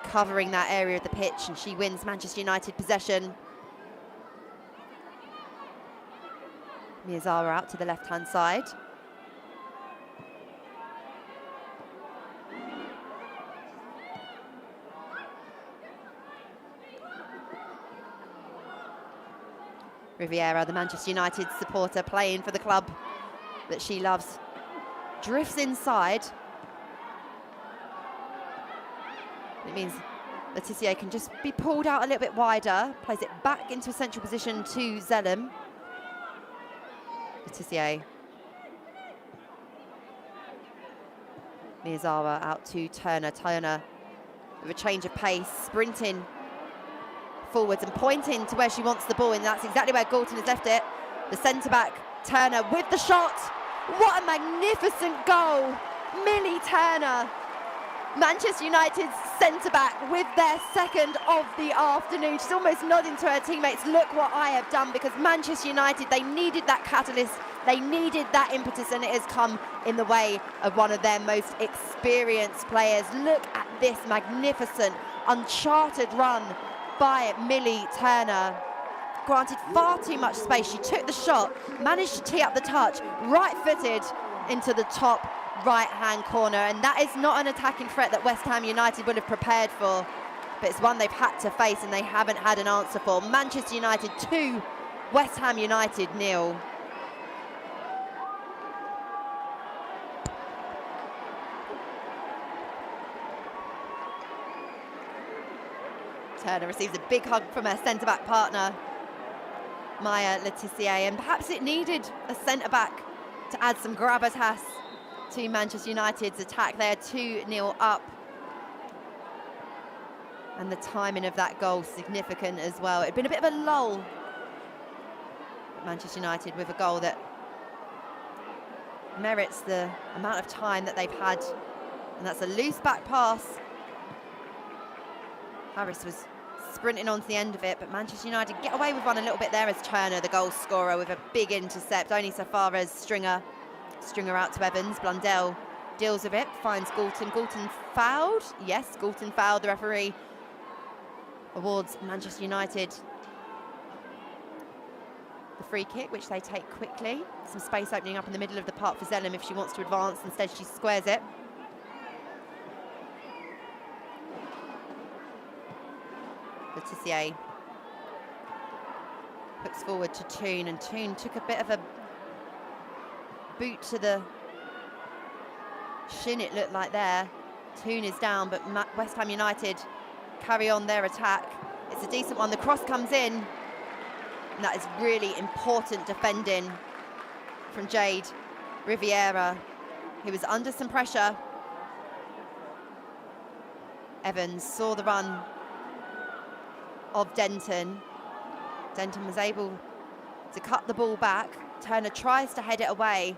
covering that area of the pitch, and she wins Manchester United possession. Miyazawa out to the left-hand side. Riviera, the Manchester United supporter playing for the club that she loves, drifts inside. It means Letitia can just be pulled out a little bit wider, plays it back into a central position to Zellem. Letitia. Miyazawa out to Turner. Turner with a change of pace, sprinting forwards and pointing to where she wants the ball, and that's exactly where Galton has left it. The centre-back, Turner, with the shot. What a magnificent goal. Millie Turner, Manchester United's centre-back, with their second of the afternoon. She's almost nodding to her teammates, look what I have done, because Manchester United, they needed that catalyst, they needed that impetus, and it has come in the way of one of their most experienced players. Look at this magnificent, uncharted run by Millie Turner. Granted far too much space. She took the shot, managed to tee up the touch, right-footed into the top right-hand corner, and that is not an attacking threat that West Ham United would have prepared for, but it's one they've had to face and they haven't had an answer for. Manchester United 2, West Ham United 0. Turner receives a big hug from her centre-back partner, Maya Letitia, and perhaps it needed a centre-back to add some gravitas to Manchester United's attack. They are 2-0 up, and the timing of that goal significant as well. It had been a bit of a lull, but Manchester United with a goal that merits the amount of time that they've had, and that's a loose back pass. Harris was sprinting on to the end of it, but Manchester United get away with one a little bit there as Turner, the goal scorer, with a big intercept, only so far as Stringer out to Evans. Blundell deals with it, finds Galton. Galton fouled. Yes, Galton fouled. The referee awards Manchester United the free kick, which they take quickly. Some space opening up in the middle of the park for Zellem if she wants to advance. Instead, she squares it. Letitia hooks forward to Toon, and Toon took a bit of a boot to the shin, it looked like there. Toon is down, but West Ham United carry on their attack. It's a decent one. The cross comes in, and that is really important defending from Jade Riviera, who was under some pressure. Evans saw the run of Denton. Denton was able to cut the ball back. Turner tries to head it away.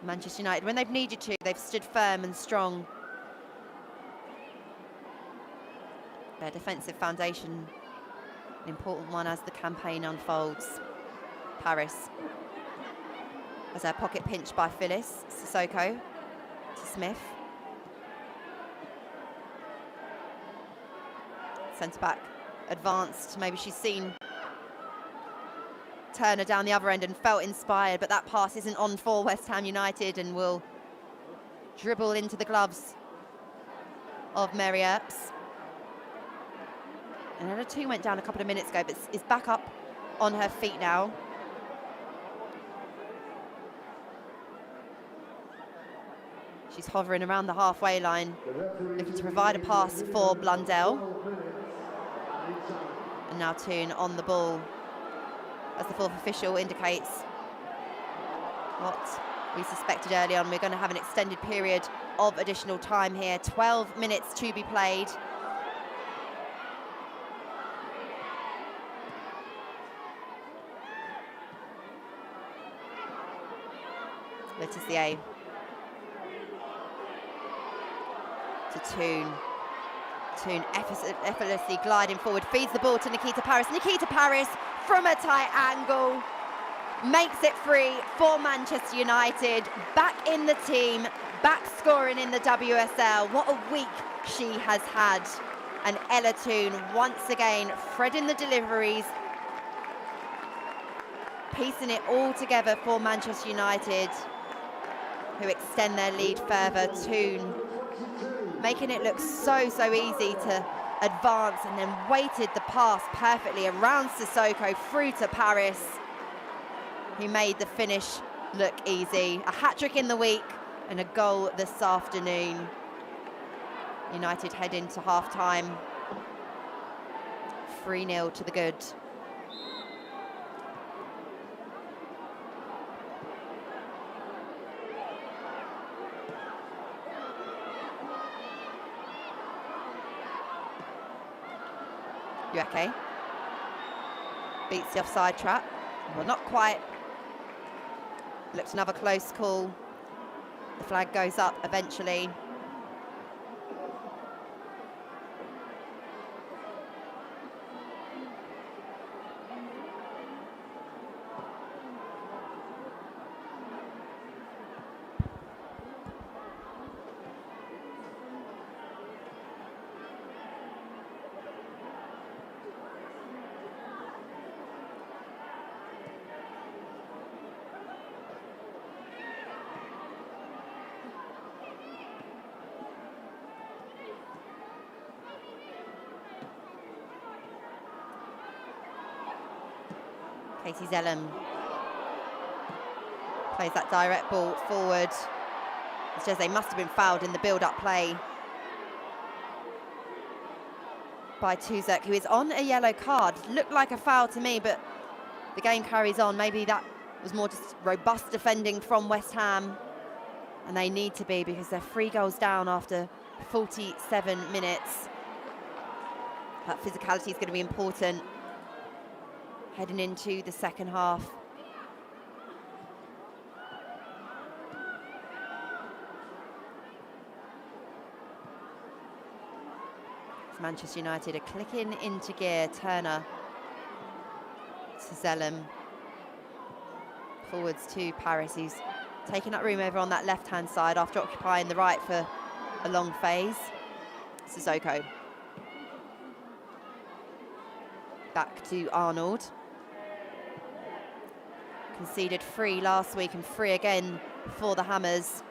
Manchester United, when they've needed to, they've stood firm and strong. Their defensive foundation, an important one as the campaign unfolds. Paris has her pocket pinched by Phyllis. Sissoko to Smith. Centre-back advanced. Maybe she's seen Turner down the other end and felt inspired, but that pass isn't on for West Ham United and will dribble into the gloves of Mary Earps. And Ella Toone went down a couple of minutes ago, but is back up on her feet now. She's hovering around the halfway line, looking to provide a pass for Blundell. And now Toone on the ball, as the fourth official indicates what we suspected early on. We're going to have an extended period of additional time here. 12 minutes to be played. Letizier to Toone. Toone effortlessly gliding forward, feeds the ball to Nikita Parris. Nikita Parris from a tight angle makes it free for Manchester United. Back in the team, back scoring in the WSL. What a week she has had. And Ella Toone once again threading the deliveries, piecing it all together for Manchester United, who extend their lead further. Toone making it look so easy to advance, and then weighted the pass perfectly around Sissoko through to Paris, who made the finish look easy. A hat-trick in the week and a goal this afternoon. United head into half-time 3-0 to the good. Ueke beats the offside trap. Well, not quite. Looked another close call. The flag goes up eventually. Katie Zellum plays that direct ball forward. It says they must have been fouled in the build-up play by Tuzek, who is on a yellow card. Looked like a foul to me, but the game carries on. Maybe that was more just robust defending from West Ham, and they need to be, because they're 3 goals down after 47 minutes. That physicality is going to be important heading into the second half. Manchester United are clicking into gear. Turner to Zellum. Forwards to Paris, who's taking up room over on that left-hand side after occupying the right for a long phase. Sissoko. Back to Arnold. Conceded 3 last week and 3 again for the Hammers.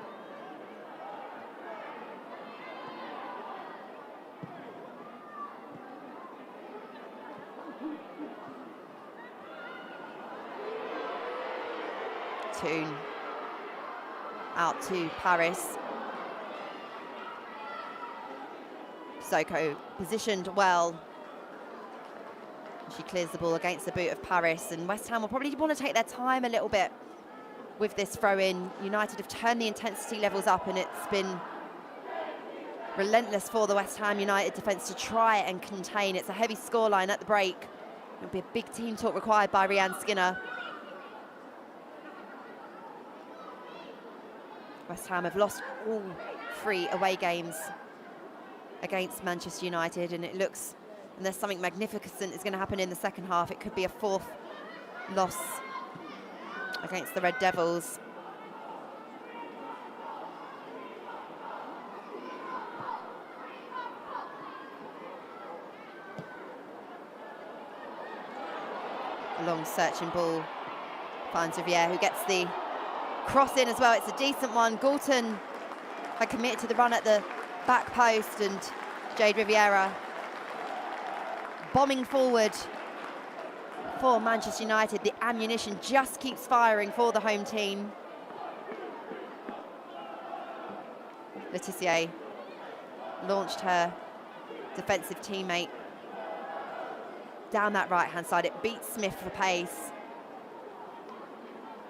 Toone out to Paris. Sissoko positioned well. She clears the ball against the boot of Paris, and West Ham will probably want to take their time a little bit with this throw-in. United have turned the intensity levels up, and it's been relentless for the West Ham United defence to try and contain. It's a heavy scoreline at the break. It'll be a big team talk required by Rianne Skinner. West Ham have lost all 3 away games against Manchester United, and it looks, unless something magnificent is going to happen in the second half, it could be a 4th loss against the Red Devils. A long searching ball finds Riviere, who gets the cross in as well. It's a decent one. Galton had committed to the run at the back post, and Jade Riviera bombing forward for Manchester United. The ammunition just keeps firing for the home team. Letitia launched her defensive teammate down that right-hand side. It beats Smith for pace.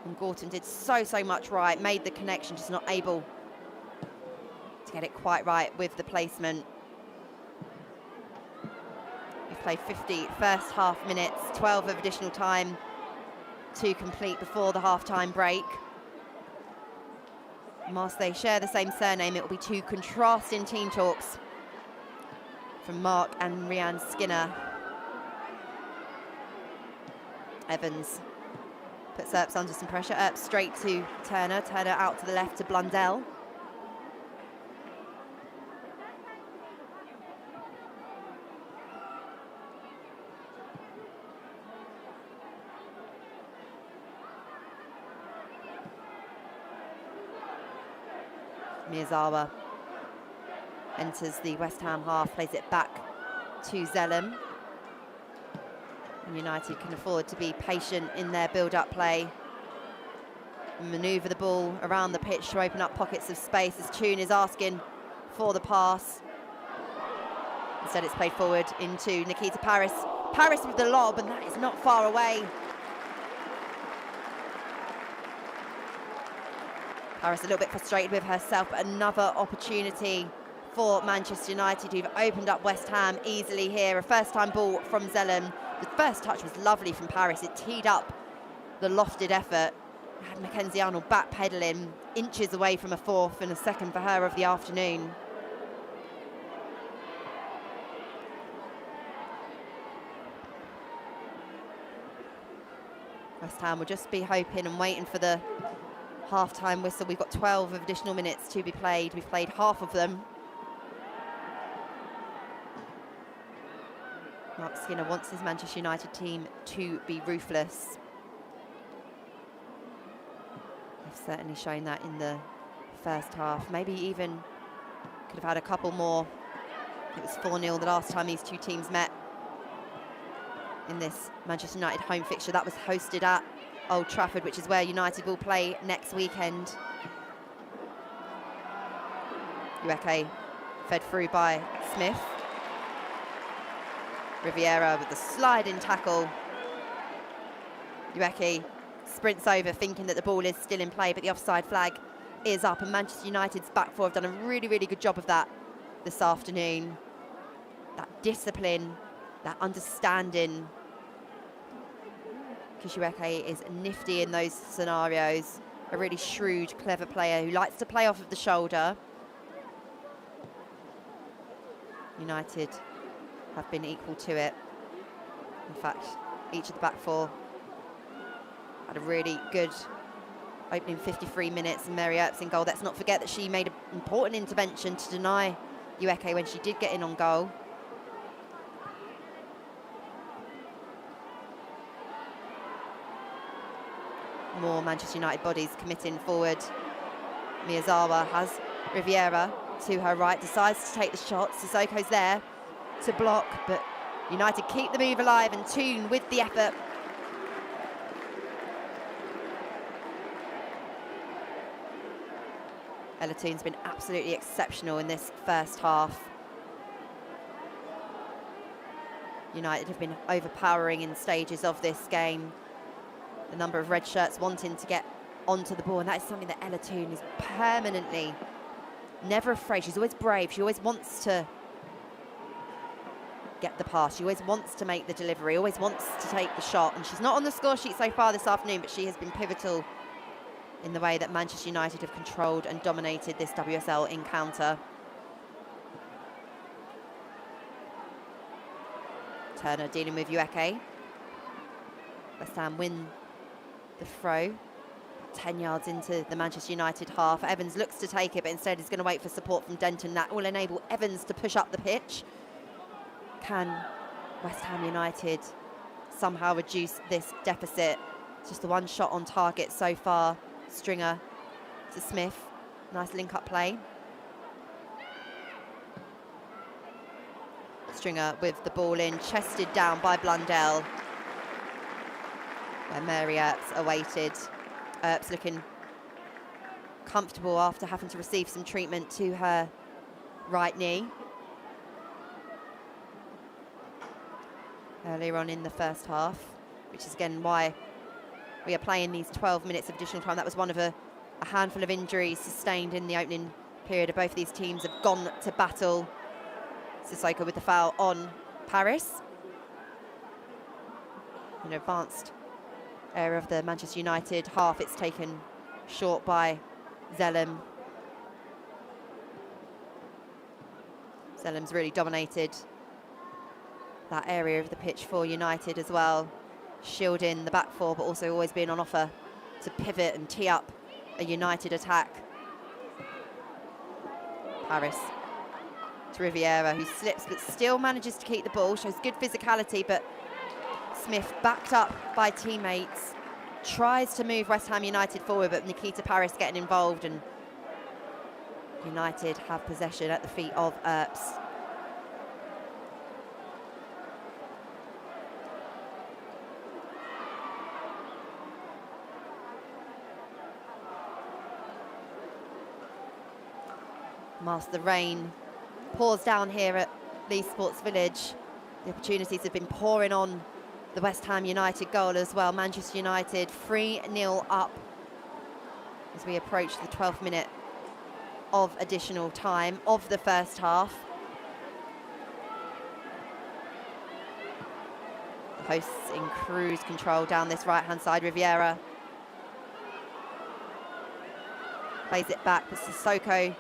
And Galton did so much right, made the connection, just not able to get it quite right with the placement. We've played 50 first half minutes, 12 of additional time to complete before the half-time break. Whilst they share the same surname, it will be 2 contrasting team talks from Mark and Rianne Skinner. Evans puts Earps under some pressure. Earps straight to Turner. Turner out to the left to Blundell. Miyazawa enters the West Ham half, plays it back to Zellum. And United can afford to be patient in their build-up play and manoeuvre the ball around the pitch to open up pockets of space as Toon is asking for the pass. Instead it's played forward into Nikita Paris. Paris with the lob, and that is not far away. Paris a little bit frustrated with herself, but another opportunity for Manchester United, who've opened up West Ham easily here. A first-time ball from Zellum. The first touch was lovely from Paris. It teed up the lofted effort. Had Mackenzie Arnold backpedaling, inches away from a 4th and a 2nd for her of the afternoon. West Ham will just be hoping and waiting for the half-time whistle. We've got 12 of additional minutes to be played. We've played half of them. Mark Skinner wants his Manchester United team to be ruthless. They've certainly shown that in the first half. Maybe even could have had a couple more. It was 4-0 the last time these two teams met in this Manchester United home fixture. That was hosted at Old Trafford, which is where United will play next weekend. Ueke fed through by Smith. Riviera with the sliding tackle. Ueke sprints over thinking that the ball is still in play, but the offside flag is up, and Manchester United's back four have done a really good job of that this afternoon. That discipline, that understanding. Kishiweke is nifty in those scenarios. A really shrewd, clever player who likes to play off of the shoulder. United have been equal to it. In fact, each of the back four had a really good opening 53 minutes, and Mary Earps in goal. Let's not forget that she made an important intervention to deny Ueke when she did get in on goal. More Manchester United bodies committing forward. Miyazawa has Riviera to her right, decides to take the shot. Sissoko's there to block, but United keep the move alive, and Toon with the effort. Ella Toon's been absolutely exceptional in this first half. United have been overpowering in stages of this game. The number of red shirts wanting to get onto the ball, and that is something that Ella Toon is permanently never afraid. She's always brave. She always wants to get the pass. She always wants to make the delivery, always wants to take the shot. And she's not on the score sheet so far this afternoon, but she has been pivotal in the way that Manchester United have controlled and dominated this WSL encounter. Turner dealing with Ueke. West Ham win the throw. 10 yards into the Manchester United half. Evans looks to take it, but instead is going to wait for support from Denton. That will enable Evans to push up the pitch. Can West Ham United somehow reduce this deficit? Just the one shot on target so far. Stringer to Smith. Nice link-up play. Stringer with the ball in, chested down by Blundell, where Mary Earps awaited. Earps looking comfortable after having to receive some treatment to her right knee earlier on in the first half, which is again why we are playing these 12 minutes of additional time. That was one of a handful of injuries sustained in the opening period. Both of these teams have gone to battle. Sissoko with the foul on Paris. An advanced area of the Manchester United half. It's taken short by Zellem. Zellem's really dominated that area of the pitch for United as well, shielding the back four, but also always being on offer to pivot and tee up a United attack. Paris to Riviera, who slips but still manages to keep the ball, shows good physicality, but Smith, backed up by teammates, tries to move West Ham United forward, but Nikita Paris getting involved, and United have possession at the feet of Earps. Master the rain pours down here at Leeds Sports Village. The opportunities have been pouring on the West Ham United goal as well. Manchester United 3-0 up as we approach the 12th minute of additional time of the first half. The hosts in cruise control down this right-hand side. Riviera plays it back to Sissoko.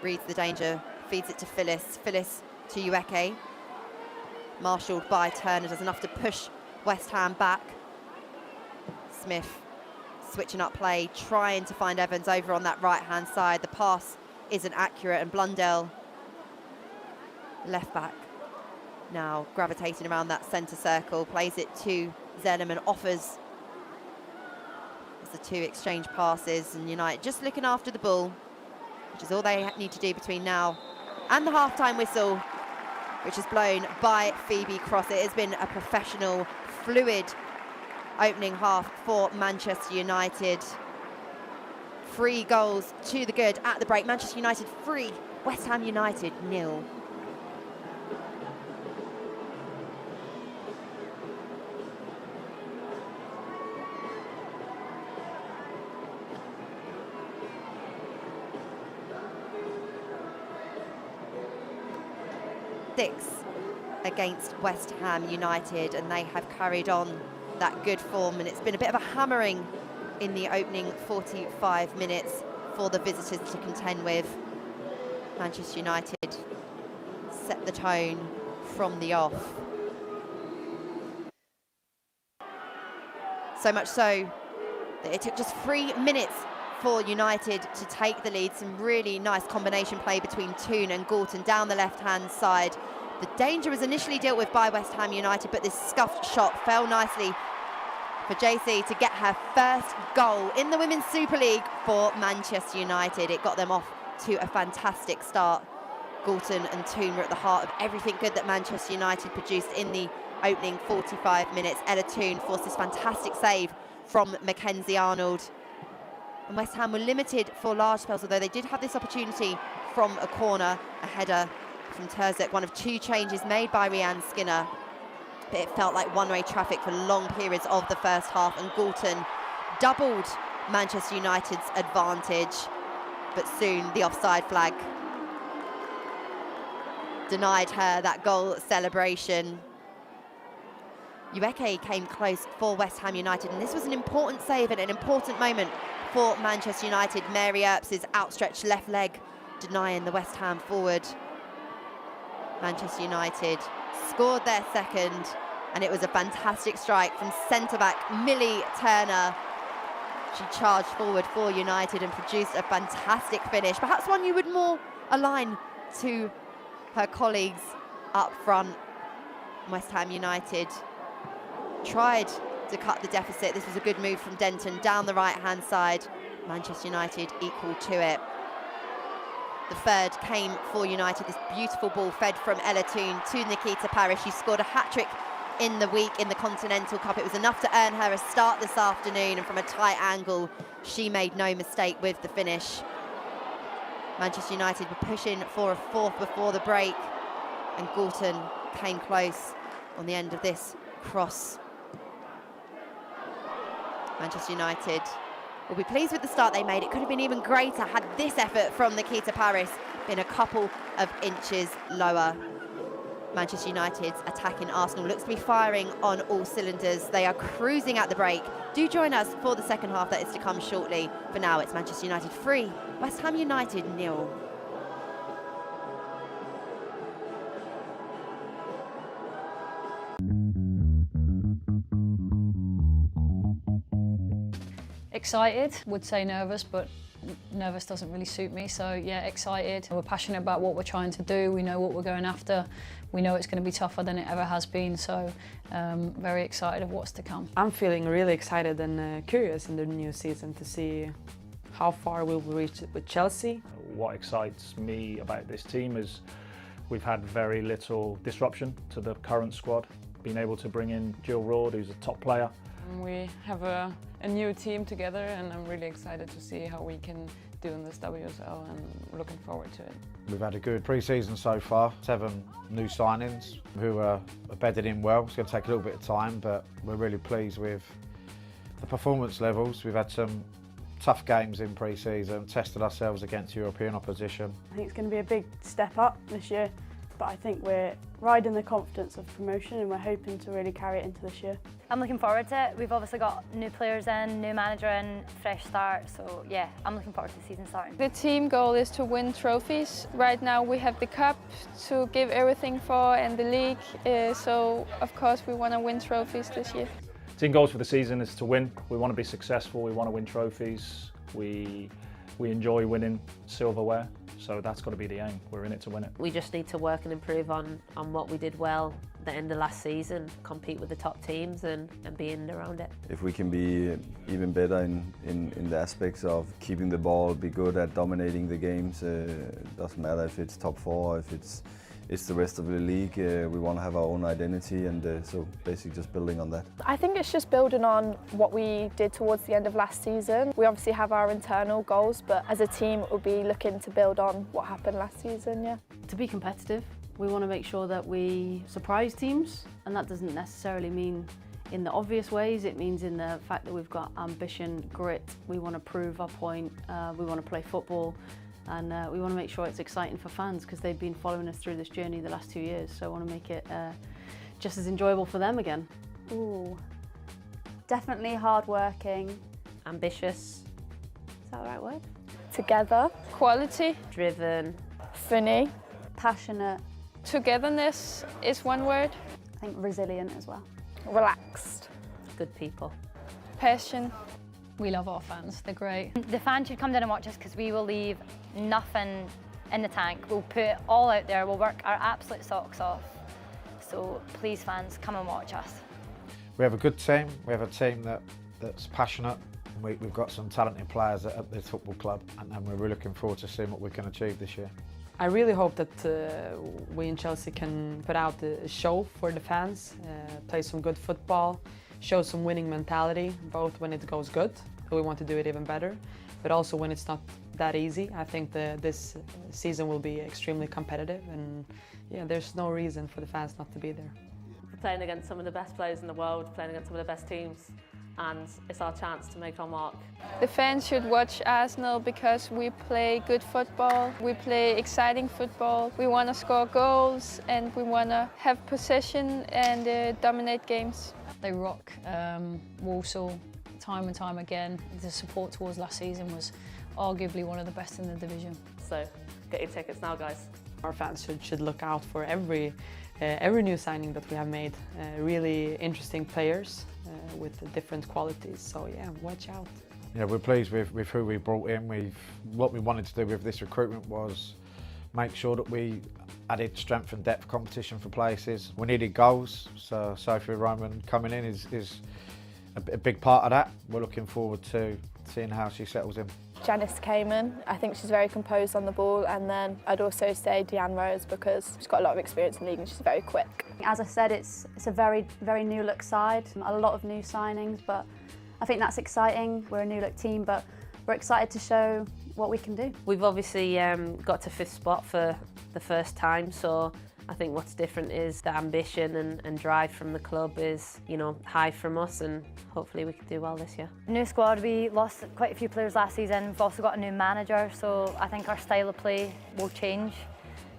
Reads the danger, feeds it to Phyllis. Phyllis to Ueke. Marshalled by Turner, does enough to push West Ham back. Smith switching up play, trying to find Evans over on that right-hand side. The pass isn't accurate, and Blundell, left back, now gravitating around that centre circle, plays it to Zellem and offers. As the two exchange passes, and United just looking after the ball, which is all they need to do between now and the half-time whistle, which is blown by Phoebe Cross. It has been a professional, fluid opening half for Manchester United. 3 goals to the good at the break. Manchester United 3, West Ham United 0. Against West Ham United, and they have carried on that good form, and it's been a bit of a hammering in the opening 45 minutes for the visitors to contend with. Manchester United set the tone from the off. So much so that it took just 3 minutes for United to take the lead. Some really nice combination play between Toon and Galton down the left-hand side. The danger was initially dealt with by West Ham United, but this scuffed shot fell nicely for JC to get her first goal in the Women's Super League for Manchester United. It got them off to a fantastic start. Galton and Toon were at the heart of everything good that Manchester United produced in the opening 45 minutes. Ella Toon forced this fantastic save from Mackenzie Arnold. And West Ham were limited for large spells, although they did have this opportunity from a corner, a header from Terzek, one of 2 changes made by Rianne Skinner. But it felt like one-way traffic for long periods of the first half, and Galton doubled Manchester United's advantage. But soon the offside flag denied her that goal celebration. Ueke came close for West Ham United, and this was an important save and an important moment for Manchester United. Mary Earps' outstretched left leg denying the West Ham forward. Manchester United scored their second, and it was a fantastic strike from centre-back Millie Turner. She charged forward for United and produced a fantastic finish, perhaps one you would more align to her colleagues up front. West Ham United tried to cut the deficit. This was a good move from Denton down the right-hand side. Manchester United equal to it. The third came for United. This beautiful ball fed from Ella Toone to Nikita Parrish. She scored a hat-trick in the week in the Continental Cup. It was enough to earn her a start this afternoon, and from a tight angle, she made no mistake with the finish. Manchester United were pushing for a fourth before the break, and Gorton came close on the end of this cross. Manchester United will be pleased with the start they made. It could have been even greater had this effort from Nikita Parrish been a couple of inches lower. Manchester United's attacking Arsenal looks to be firing on all cylinders. They are cruising at the break. Do join us for the second half that is to come shortly. For now, it's Manchester United 3, West Ham United 0. Excited, would say nervous, but nervous doesn't really suit me, so yeah, excited. We're passionate about what we're trying to do, we know what we're going after, we know it's going to be tougher than it ever has been, so very excited of what's to come. I'm feeling really excited and curious in the new season to see how far we'll reach with Chelsea. What excites me about this team is we've had very little disruption to the current squad. Being able to bring in Jill Roord, who's a top player. We have a new team together, and I'm really excited to see how we can do in this WSL, and looking forward to it. We've had a good pre-season so far, 7 new signings who are bedded in well. It's going to take a little bit of time, but we're really pleased with the performance levels. We've had some tough games in pre-season, tested ourselves against European opposition. I think it's going to be a big step up this year, but I think we're riding the confidence of promotion, and we're hoping to really carry it into this year. I'm looking forward to it. We've obviously got new players in, new manager in, fresh start, so yeah, I'm looking forward to the season starting. The team goal is to win trophies. Right now we have the cup to give everything for, and the league, so of course we want to win trophies this year. Team goals for the season is to win. We want to be successful, we want to win trophies. We enjoy winning silverware, so that's got to be the aim. We're in it to win it. We just need to work and improve on what we did well at the end of last season, compete with the top teams and be in and around it. If we can be even better in the aspects of keeping the ball, be good at dominating the games, doesn't matter if it's top 4, if it's the rest of the league. We want to have our own identity, and so basically just building on that. I think it's just building on what we did towards the end of last season. We obviously have our internal goals, but as a team we'll be looking to build on what happened last season, yeah. To be competitive, we want to make sure that we surprise teams, and that doesn't necessarily mean in the obvious ways. It means in the fact that we've got ambition, grit, we want to prove our point, we want to play football. And we want to make sure it's exciting for fans, because they've been following us through this journey the last 2 years, so I want to make it just as enjoyable for them again. Ooh, definitely hard-working. Ambitious, is that the right word? Together. Quality. Driven. Funny. Passionate. Togetherness is one word. I think resilient as well. Relaxed. Good people. Passion. We love our fans, they're great. The fans should come down and watch us, because we will leave nothing in the tank. We'll put it all out there, we'll work our absolute socks off. So please fans, come and watch us. We have a good team, we have a team that's passionate. We've got some talented players at this football club, and we're really looking forward to seeing what we can achieve this year. I really hope that we in Chelsea can put out a show for the fans, play some good football, show some winning mentality, both when it goes good, we want to do it even better, but also when it's not that easy. I think this season will be extremely competitive, and yeah, there's no reason for the fans not to be there. We're playing against some of the best players in the world, playing against some of the best teams, and it's our chance to make our mark. The fans should watch Arsenal because we play good football, we play exciting football, we want to score goals, and we want to have possession and dominate games. They rock Walsall time and time again. The support towards last season was arguably one of the best in the division. So get your tickets now, guys. Our fans should look out for every new signing that we have made. Really interesting players with different qualities. So yeah, watch out. Yeah, we're pleased with who we brought in. What we wanted to do with this recruitment was make sure that we added strength and depth competition for places. We needed goals, so Sophia Roman coming in is a big part of that. We're looking forward to seeing how she settles in. Janice came in. I think she's very composed on the ball, and then I'd also say Deanne Rose because she's got a lot of experience in the league and she's very quick. As I said, it's a very new look side, a lot of new signings, but I think that's exciting. We're a new look team, but we're excited to show what we can do. We've obviously got to 5th spot for the first time, so I think what's different is the ambition and drive from the club is, you know, high from us, and hopefully we can do well this year. New squad, we lost quite a few players last season. We've also got a new manager, so I think our style of play will change.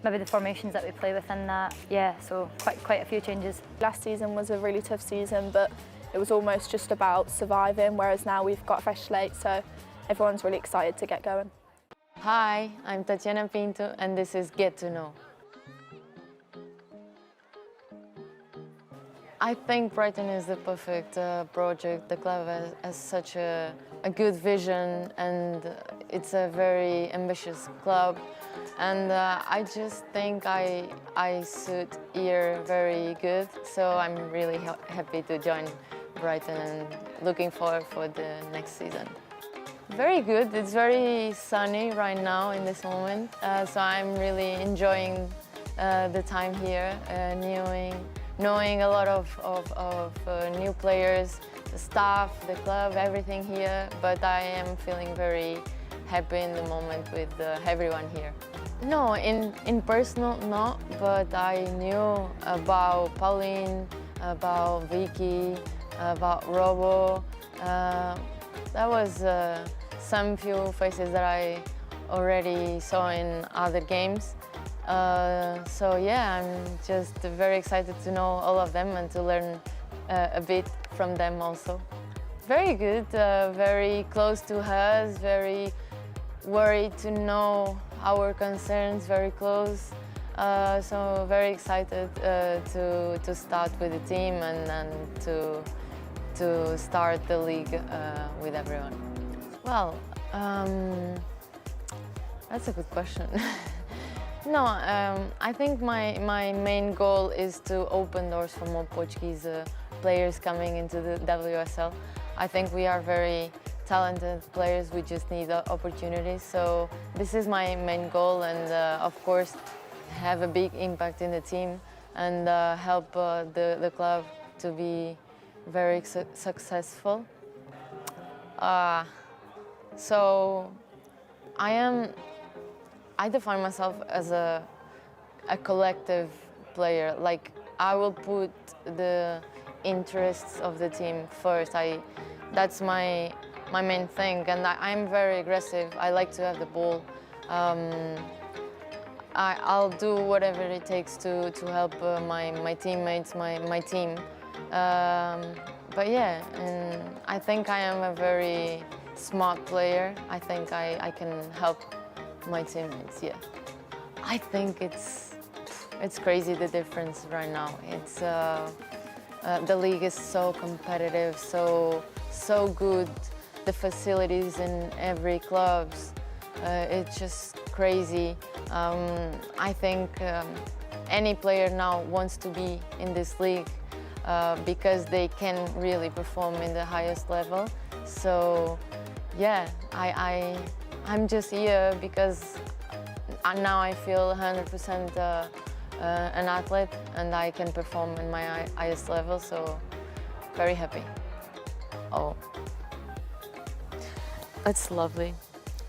Maybe the formations that we play within that. Yeah, so quite a few changes. Last season was a really tough season, but it was almost just about surviving, whereas now we've got a fresh slate, so everyone's really excited to get going. Hi, I'm Tatiana Pinto, and this is Get to Know. I think Brighton is the perfect project. The club has such a good vision, and it's a very ambitious club. And I just think I suit here very good, so I'm really happy to join Brighton and looking forward for the next season. Very good. It's very sunny right now in this moment, so I'm really enjoying the time here, knowing a lot of new players, the staff, the club, everything here, but I am feeling very happy in the moment with everyone here. No, in personal, not, but I knew about Pauline, about Vicky, about Robo. That was some few faces that I already saw in other games. So yeah, I'm just very excited to know all of them and to learn a bit from them also. Very good, very close to us, very worried to know our concerns, very close. So very excited to start with the team and to start the league with everyone. Well, that's a good question. No, I think my main goal is to open doors for more Portuguese players coming into the WSL. I think we are very talented players, we just need opportunities. So this is my main goal, and of course have a big impact in the team and help the club to be very successful. So I define myself as a collective player. Like, I will put the interests of the team first. That's my main thing, and I'm very aggressive. I like to have the ball. I'll do whatever it takes to help my teammates, my team. But yeah, and I think I am a very smart player. I think I can help my teammates, yeah. I think it's crazy, the difference right now. It's the league is so competitive, so good. The facilities in every club, it's just crazy. I think any player now wants to be in this league because they can really perform in the highest level. So yeah, I'm just here because now I feel 100% an athlete and I can perform in my highest level, so very happy. Oh, that's lovely.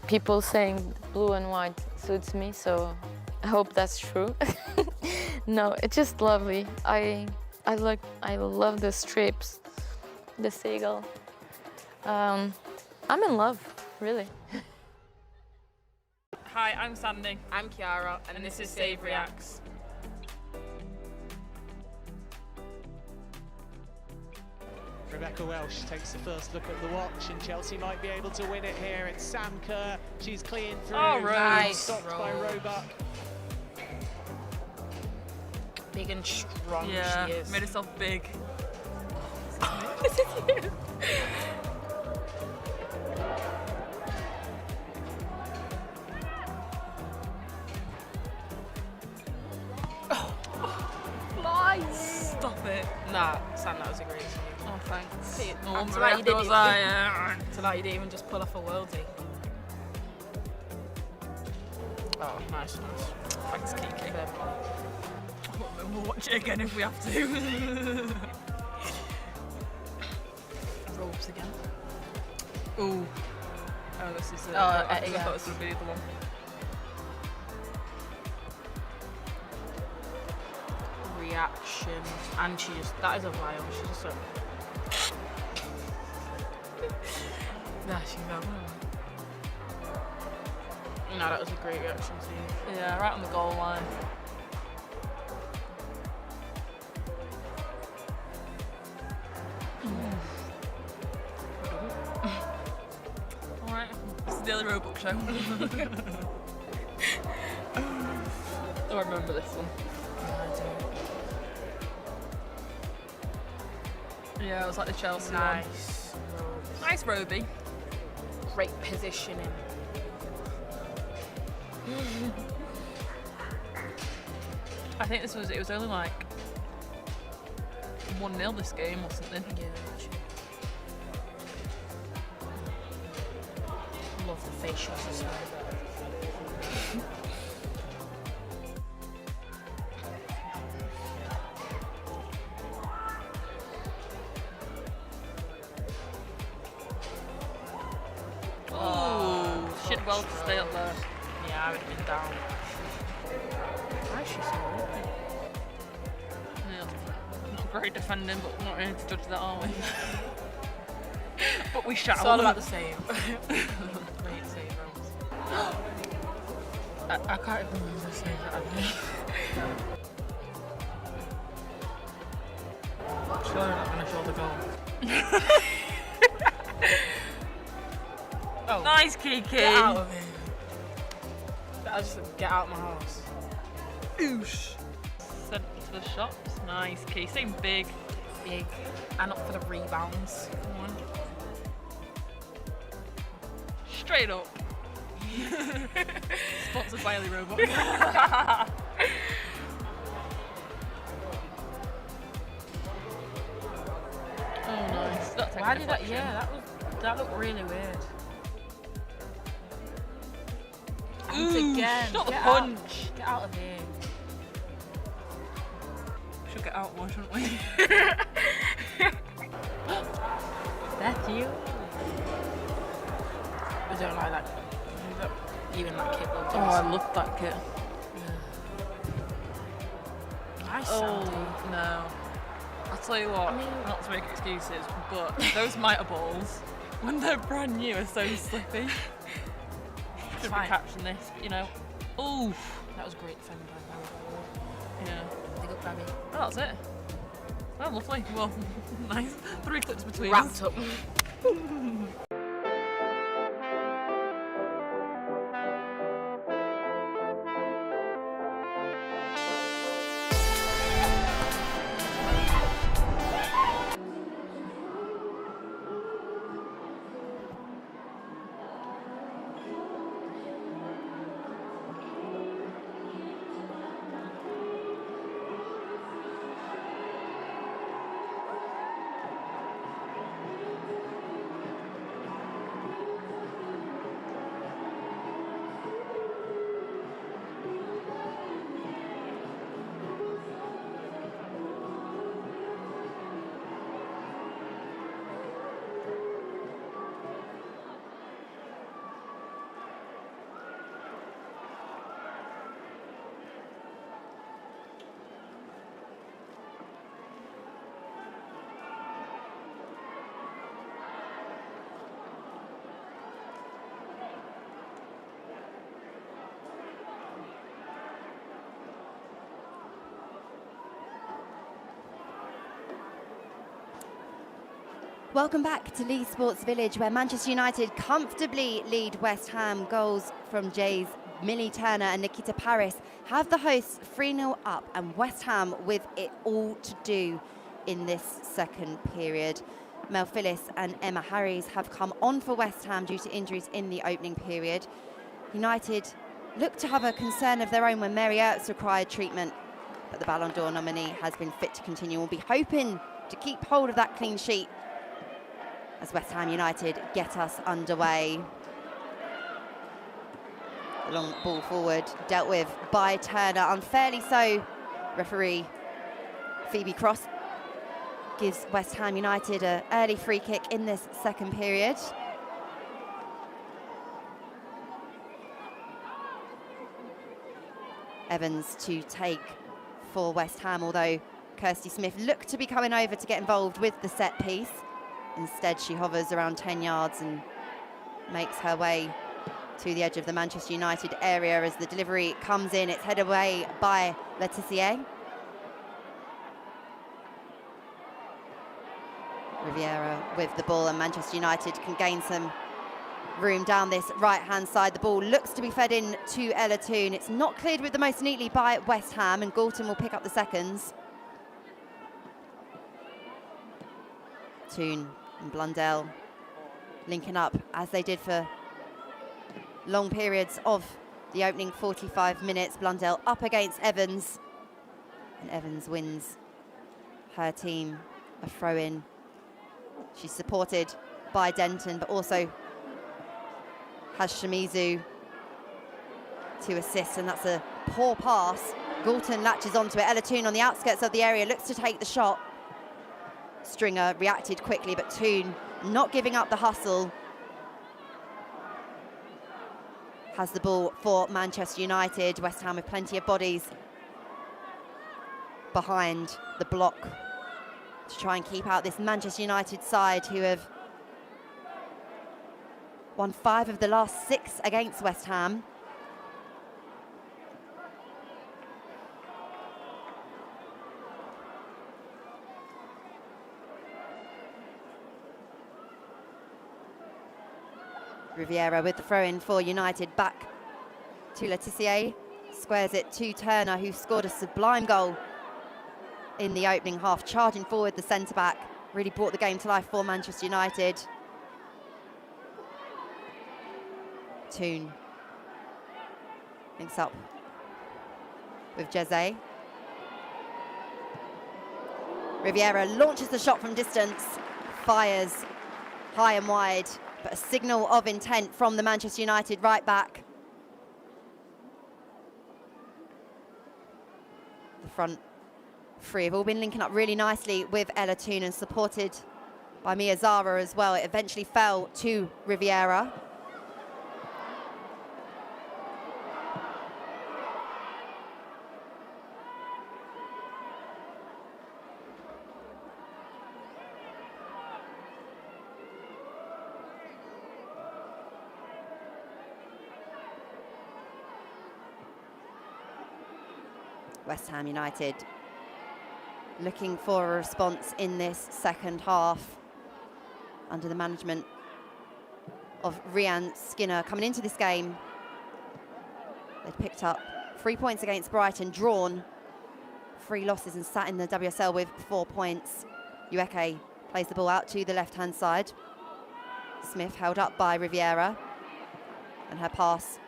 People saying blue and white suits me, so I hope that's true. No, it's just lovely. I love the strips, the seagull. I'm in love, really. Hi, I'm Sandy. I'm Kiara, and this is Save Reacts. Rebecca Welsh takes the first look at the watch, and Chelsea might be able to win it here. It's Sam Kerr. She's clean through. Oh, nice. Stopped by Roebuck. Big and strong Yeah, she is. made herself big. This is you. Stop it. Nah, Sam, that was a great save. Oh, thanks. See, Oh, to that you didn't was even, I? to that you didn't even just pull off a worldie. Oh, nice. Thanks, Kiki. We'll watch it again if we have to. Ropes again. Ooh. Oh, this is it. Oh, I yeah. thought this would be the one. Reaction, and that is a vial. She's just so. Nah, she's out. No, that was a great reaction too. Yeah, right on the goal line. Alright, this is the Daily Roebuck show. Oh, I remember this one. Yeah, it was like the Chelsea Nice. one. Nice Roby. Great positioning. I think it was only like 1-0 this game or something. Yeah, love the facials as well. Oh, she did well to stay up there. Yeah, I would have been down. Why is she so open? Yeah, great defending, but we're not here to judge that, are we? But we shall. It's all about the save. Great save, Rose. I can't even remember the save that I made. Sure, I'm not going to show the goal. Oh. Nice, Kiki. Get out of here. I just get out of my house. Oosh. Sent to the shops. Nice, Key. Same big. Big. And up for the rebounds. Come on. Straight up. Sponsored by Ellie Robot. Oh, nice. That's Why did that? Yeah, that looked really weird. And again. Not the Get punch. Out. Get out of here. Should get out more, shouldn't we? That's you. I don't like that. Even that kit looked Oh, I love that kit. Nice, Oh, Sandy. no. I'll tell you what, not to make excuses, but those mitre balls, when they're brand new, are so slippy. Should be catching this, you know. Ooh. That was great defending by Barry. Yeah. Big up, Barry. Oh, that's it. Oh, lovely. Well, nice. 3 clips between Wrapped us. up. Welcome back to Leeds Sports Village, where Manchester United comfortably lead West Ham. Goals from Jays, Millie Turner and Nikita Paris have the hosts 3-0 up, and West Ham with it all to do in this second period. Mel Phillips and Emma Harries have come on for West Ham due to injuries in the opening period. United looked to have a concern of their own when Mary Earps required treatment, but the Ballon d'Or nominee has been fit to continue. We'll be hoping to keep hold of that clean sheet as West Ham United get us underway. The long ball forward dealt with by Turner, unfairly so. Referee Phoebe Cross gives West Ham United an early free kick in this second period. Evans to take for West Ham, although Kirsty Smith looked to be coming over to get involved with the set piece. Instead, she hovers around 10 yards and makes her way to the edge of the Manchester United area as the delivery comes in. It's headed away by Laetitia. Riviera with the ball, and Manchester United can gain some room down this right-hand side. The ball looks to be fed in to Ella Toon. It's not cleared with the most neatly by West Ham, and Galton will pick up the seconds. Toon and Blundell linking up as they did for long periods of the opening 45 minutes. Blundell up against Evans, and Evans wins her team a throw-in. She's supported by Denton, but also has Shimizu to assist, and that's a poor pass. Galton latches onto it. Ella Toon on the outskirts of the area looks to take the shot. Stringer reacted quickly, but Toon not giving up the hustle. Has the ball for Manchester United. West Ham with plenty of bodies behind the block to try and keep out this Manchester United side, who have won 5 of the last 6 against West Ham. Riviera with the throw-in for United, back to Laetitia. Squares it to Turner, who scored a sublime goal in the opening half, charging forward the centre-back. Really brought the game to life for Manchester United. Toon links up with Jeze. Riviera launches the shot from distance, fires high and wide, but a signal of intent from the Manchester United right back. The front three have all been linking up really nicely with Ella Toon and supported by Mia Zara as well. It eventually fell to Riviera. West Ham United looking for a response in this second half under the management of Rianne Skinner. Coming into this game, they'd picked up 3 points against Brighton, drawn 3 losses and sat in the WSL with 4 points. Ueke plays the ball out to the left-hand side. Smith held up by Riviera, and her pass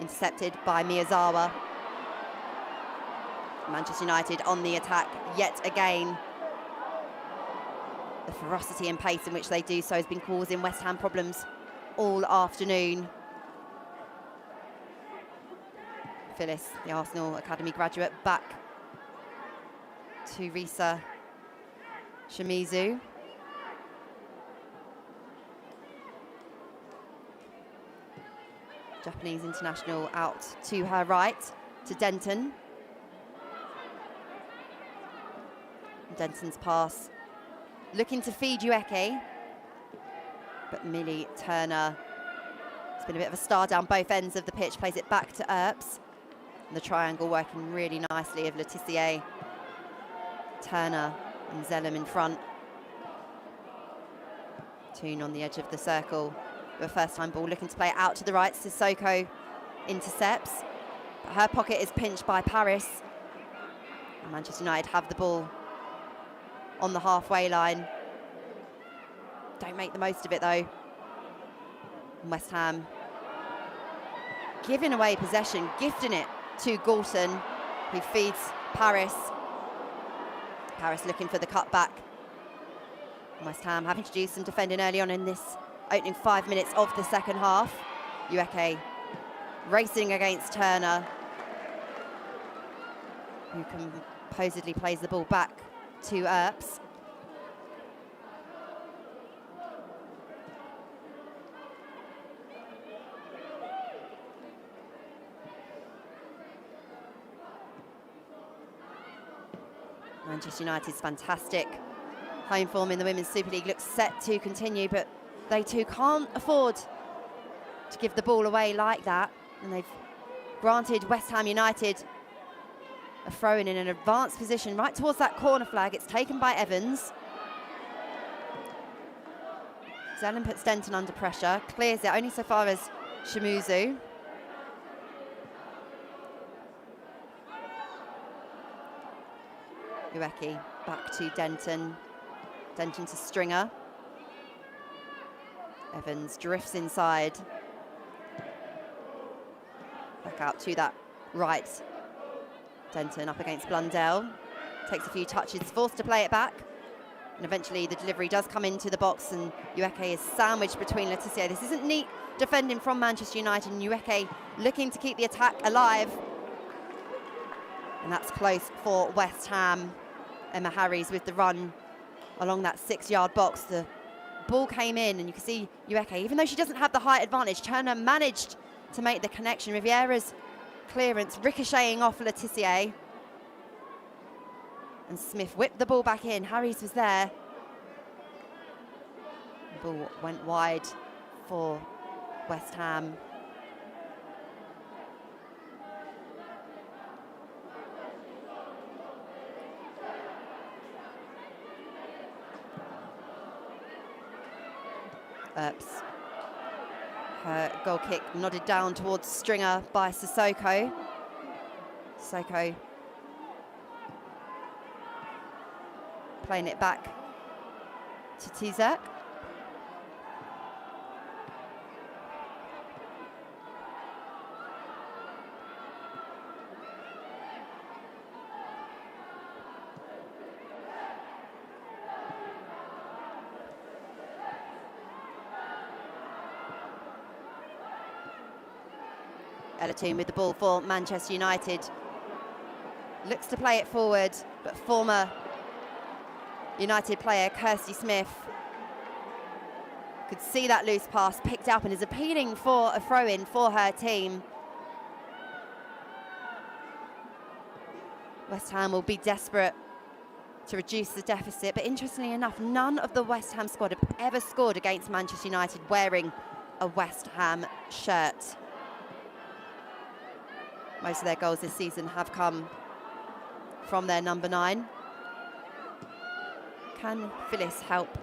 intercepted by Miyazawa. Manchester United on the attack yet again. The ferocity and pace in which they do so has been causing West Ham problems all afternoon. Phyllis, the Arsenal Academy graduate, back to Risa Shimizu. Japanese international out to her right, to Denton. Denton's pass looking to feed Ueke, but Millie Turner, it's been a bit of a star down both ends of the pitch, plays it back to Earps. And the triangle working really nicely of Laetitia, Turner And Zellum in front. Toon on the edge of the circle. The first time ball looking to play it out to the right. Sissoko intercepts. But her pocket is pinched by Paris. And Manchester United have the ball on the halfway line. Don't make the most of it though. And West Ham giving away possession, gifting it to Galton, who feeds Paris. Paris looking for the cutback. West Ham having to do some defending early on in this opening 5 minutes of the second half. Ueke racing against Turner, who composedly plays the ball back to Earps. Manchester United's fantastic home form in the Women's Super League looks set to continue, but they too can't afford to give the ball away like that. And they've granted West Ham United a throw-in an advanced position right towards that corner flag. It's taken by Evans. Zellum puts Denton under pressure, clears it only so far as Shimuzu. Ueke back to Denton. Denton to Stringer. Evans drifts inside. Back out to that right. Denton up against Blundell. Takes a few touches, forced to play it back. And eventually the delivery does come into the box and Ueke is sandwiched between Letitia. This isn't neat defending from Manchester United, and Ueke looking to keep the attack alive. And that's close for West Ham. Emma Harries with the run along that 6-yard box. The ball came in and you can see Ueke, even though she doesn't have the height advantage, Turner managed to make the connection. Riviera's clearance ricocheting off Letitia. And Smith whipped the ball back in. Harries was there. The ball went wide for West Ham. Earps. Her goal kick nodded down towards Stringer by Sissoko. Sissoko playing it back to Tizek. Elatoon with the ball for Manchester United. Looks to play it forward, but former United player Kirsty Smith could see that loose pass picked up and is appealing for a throw-in for her team. West Ham will be desperate to reduce the deficit, but interestingly enough, none of the West Ham squad have ever scored against Manchester United wearing a West Ham shirt. Most of their goals this season have come from their number 9. Can Phyllis help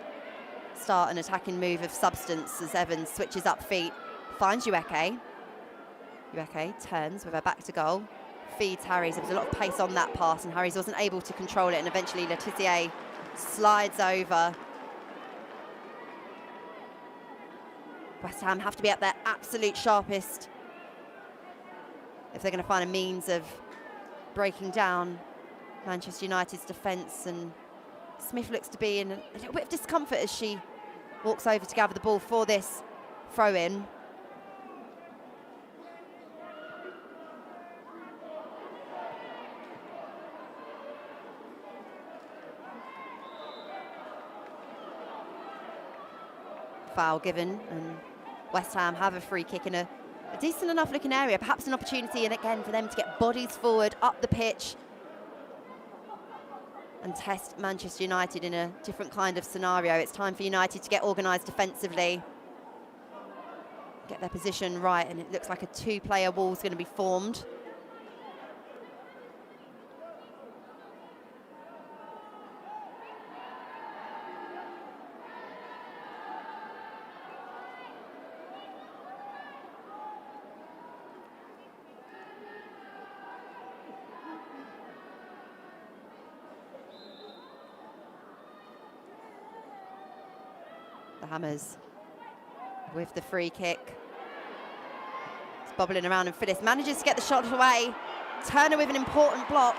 start an attacking move of substance as Evans switches up feet, finds Ueke. Ueke turns with her back to goal, feeds Harries. There was a lot of pace on that pass and Harries wasn't able to control it, and eventually Letitia slides over. West Ham have to be at their absolute sharpest if they're going to find a means of breaking down Manchester United's defence. And Smith looks to be in a little bit of discomfort as she walks over to gather the ball for this throw-in. Foul given, and West Ham have a free kick in a decent enough looking area, perhaps an opportunity and again for them to get bodies forward up the pitch and test Manchester United in a different kind of scenario. It's time for United to get organised defensively, get their position right, and it looks like a 2-player wall is going to be formed. The Hammers with the free kick. It's bobbling around and Phyllis manages to get the shot away. Turner with an important block.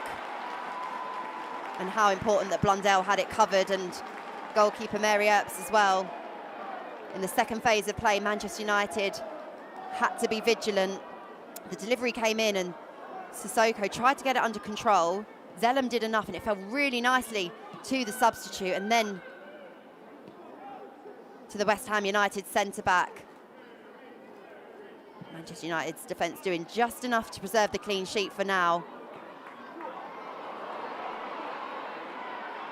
And how important that Blundell had it covered, and goalkeeper Mary Earps as well. In the second phase of play, Manchester United had to be vigilant. The delivery came in and Sissoko tried to get it under control. Zellum did enough and it fell really nicely to the substitute and then to the West Ham United centre-back. Manchester United's defence doing just enough to preserve the clean sheet for now.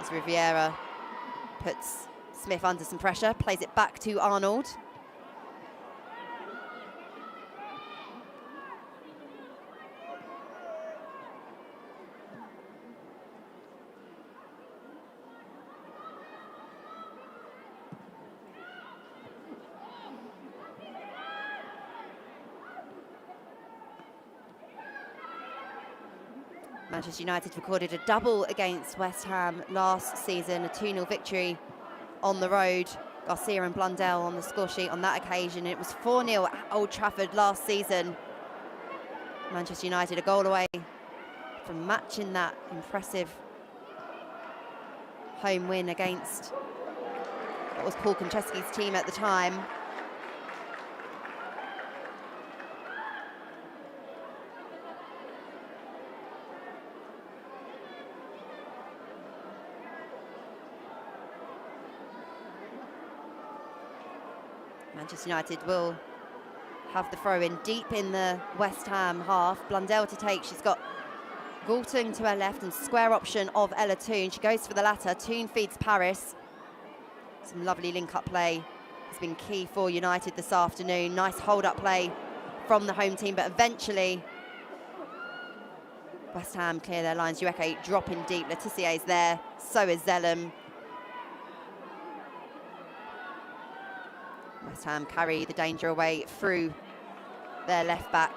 As Riviera puts Smith under some pressure, plays it back to Arnold. Manchester United recorded a double against West Ham last season, a 2-0 victory on the road. Garcia and Blundell on the score sheet on that occasion. It was 4-0 at Old Trafford last season. Manchester United a goal away from matching that impressive home win against what was Paul Konchesky's team at the time. Manchester United will have the throw in deep in the West Ham half. Blundell to take. She's got Galton to her left and square option of Ella Toone. She goes for the latter. Toone feeds Paris. Some lovely link-up play has been key for United this afternoon. Nice hold-up play from the home team, but eventually West Ham clear their lines. Ueke dropping deep. Letizier's there. So is Zellum. West Ham carry the danger away through their left back.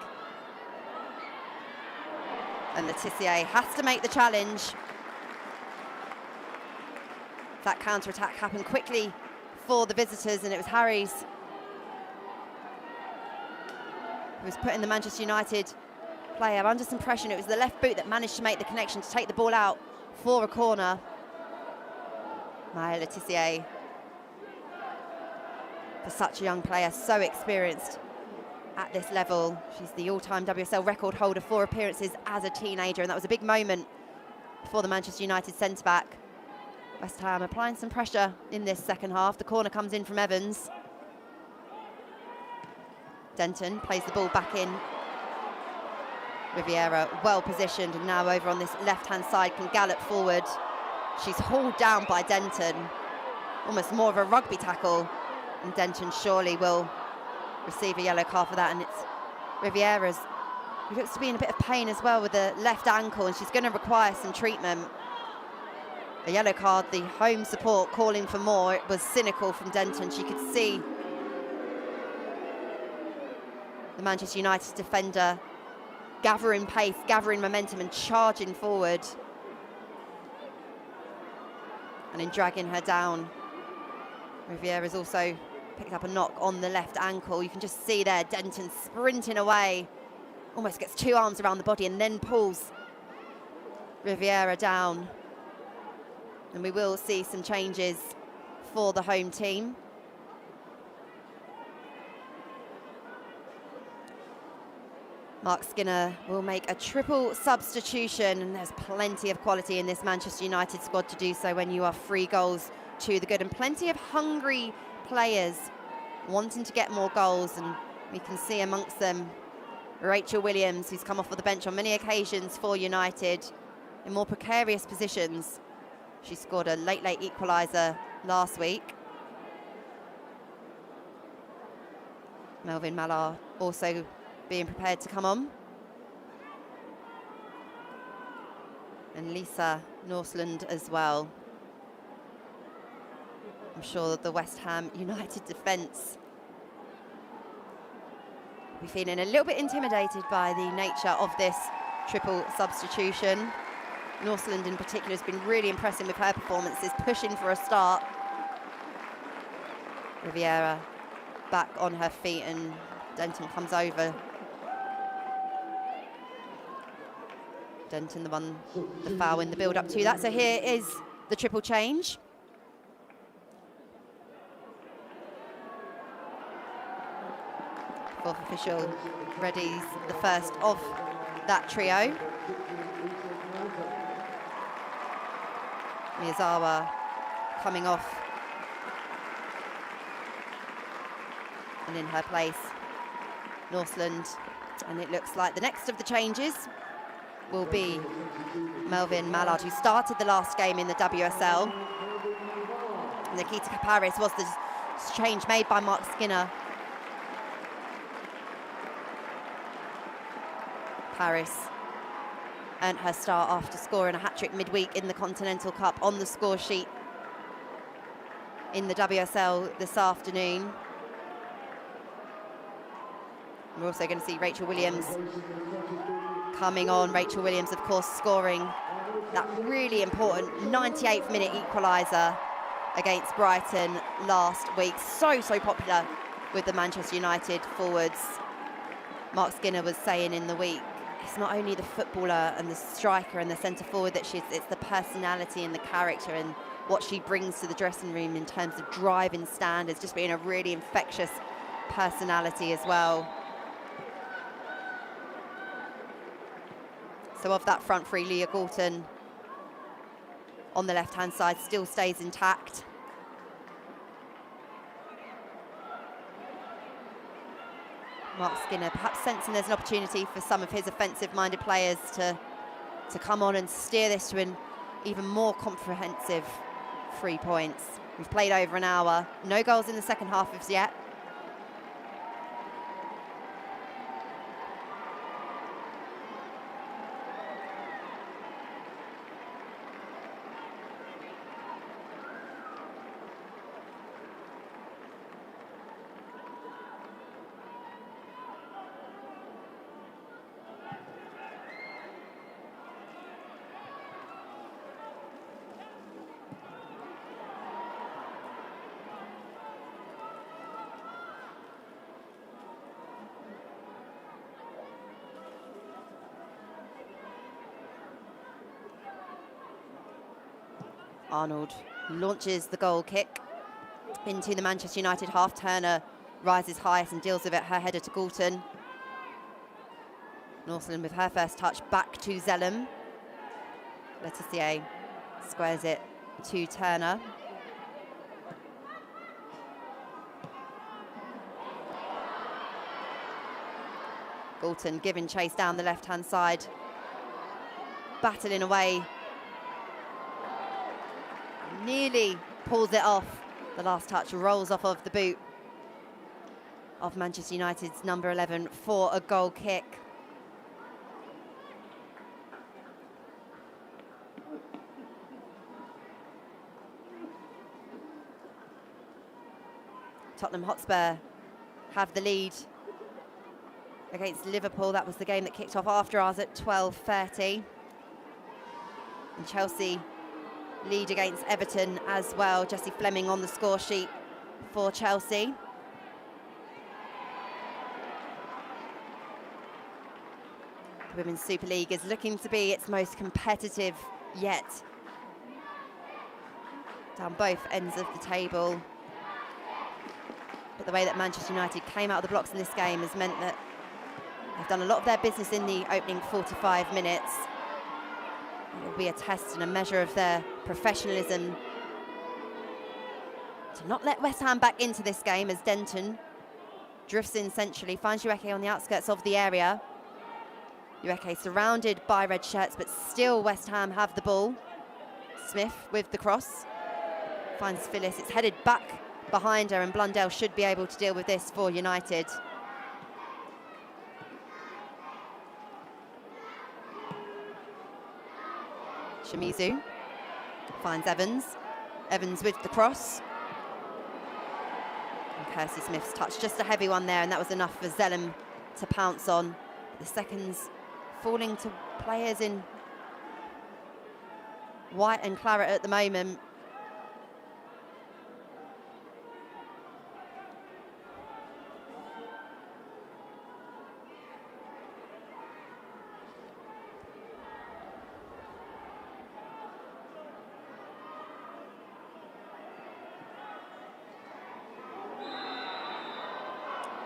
And Letizier has to make the challenge. That counter-attack happened quickly for the visitors, and it was Harries who was putting the Manchester United player under some pressure. It was the left boot that managed to make the connection to take the ball out for a corner. Maya Letizier, for such a young player, so experienced at this level. She's the all-time WSL record holder for appearances as a teenager, and that was a big moment for the Manchester United centre-back. West Ham applying some pressure in this second half. The corner comes in from Evans. Denton plays the ball back in. Riviera well positioned and now over on this left-hand side can gallop forward. She's hauled down by Denton. Almost more of a rugby tackle. And Denton surely will receive a yellow card for that, and it's Riviera's, who looks to be in a bit of pain as well with the left ankle, and she's going to require some treatment. A yellow card, the home support calling for more. It was cynical from Denton. She could see the Manchester United defender gathering pace, gathering momentum and charging forward. And in dragging her down, Riviera's also picked up a knock on the left ankle. You can just see there Denton sprinting away, almost gets two arms around the body and then pulls Riviera down. And we will see some changes for the home team. Mark Skinner will make a triple substitution, and there's plenty of quality in this Manchester United squad to do so when you are 3 goals to the good, and plenty of hungry players wanting to get more goals, and we can see amongst them Rachel Williams, who's come off of the bench on many occasions for United in more precarious positions. She scored a late equaliser last week. Melvin Mallard also being prepared to come on. And Lisa Northland as well. I'm sure that the West Ham United defence will be feeling a little bit intimidated by the nature of this triple substitution. Northland in particular has been really impressive with her performances, pushing for a start. Riviera back on her feet and Denton comes over. Denton the foul in the build up to that. So here is the triple change. Fourth official readies the first of that trio. Miyazawa coming off. And in her place, Northland. And it looks like the next of the changes will be Melvin Mallard, who started the last game in the WSL. Nikita Paris was the change made by Mark Skinner. Paris earned her start after scoring a hat-trick midweek in the Continental Cup on the score sheet in the WSL this afternoon. We're also going to see Rachel Williams coming on. Rachel Williams, of course, scoring that really important 98th minute equaliser against Brighton last week. So popular with the Manchester United forwards. Mark Skinner was saying in the week, it's not only the footballer and the striker and the centre forward that it's the personality and the character and what she brings to the dressing room in terms of driving standards, just being a really infectious personality as well. So of that front three, Leah Galton on the left-hand side still stays intact. Mark Skinner perhaps sensing there's an opportunity for some of his offensive-minded players to come on and steer this to an even more comprehensive 3 points. We've played over an hour, no goals in the second half as yet. Arnold launches the goal kick into the Manchester United half. Turner rises highest and deals with it, her header to Galton. Northland with her first touch back to Zellum. Letitia squares it to Turner. Galton giving chase down the left-hand side. Battling away. Nearly pulls it off. The last touch rolls off of the boot of Manchester United's number 11 for a goal kick. Tottenham Hotspur have the lead against Liverpool. That was the game that kicked off after ours at 12:30. And Chelsea lead against Everton as well. Jessie Fleming on the score sheet for Chelsea. The Women's Super League is looking to be its most competitive yet. Down both ends of the table. But the way that Manchester United came out of the blocks in this game has meant that they've done a lot of their business in the opening 45 minutes. It will be a test and a measure of their professionalism to not let West Ham back into this game as Denton drifts in centrally, finds Ueke on the outskirts of the area. Ueke surrounded by red shirts, but still West Ham have the ball. Smith with the cross, finds Phyllis. It's headed back behind her and Blundell should be able to deal with this for United. Shimizu finds Evans. Evans with the cross. And Kirsty Smith's touch, just a heavy one there, and that was enough for Zellum to pounce on. The seconds falling to players in white and claret at the moment.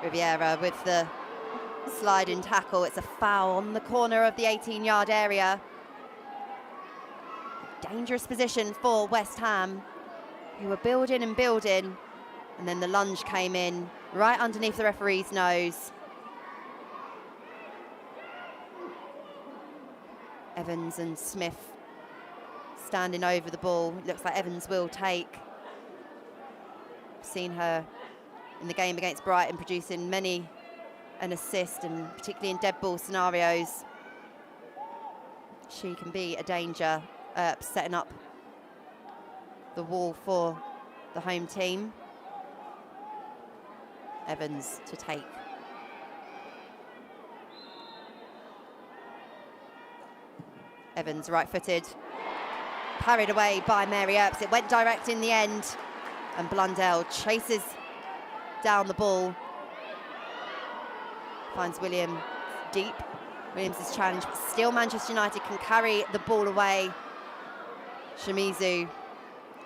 Riviera with the sliding tackle. It's a foul on the corner of the 18-yard area. Dangerous position for West Ham, who were building and building, and then the lunge came in right underneath the referee's nose. Evans and Smith standing over the ball. It looks like Evans will take. Seen her in the game against Brighton producing many an assist, and particularly in dead ball scenarios. She can be a danger, setting up the wall for the home team. Evans to take. Evans right-footed, parried away by Mary Earps. It went direct in the end, and Blundell chases down the ball. Finds Williams deep. Williams is challenged, but still Manchester United can carry the ball away. Shimizu,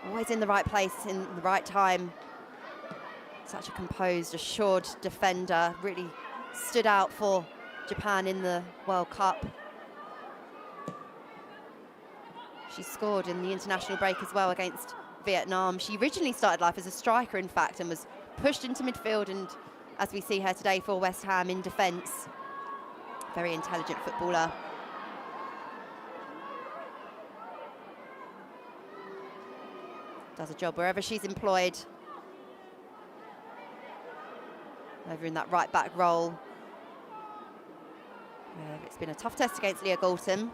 always in the right place, in the right time. Such a composed, assured defender. Really stood out for Japan in the World Cup. She scored in the international break as well against Vietnam. She originally started life as a striker, in fact, and was pushed into midfield, and as we see her today for West Ham in defence. Very intelligent footballer. Does a job wherever she's employed. Over in that right back role. It's been a tough test against Leah Galton.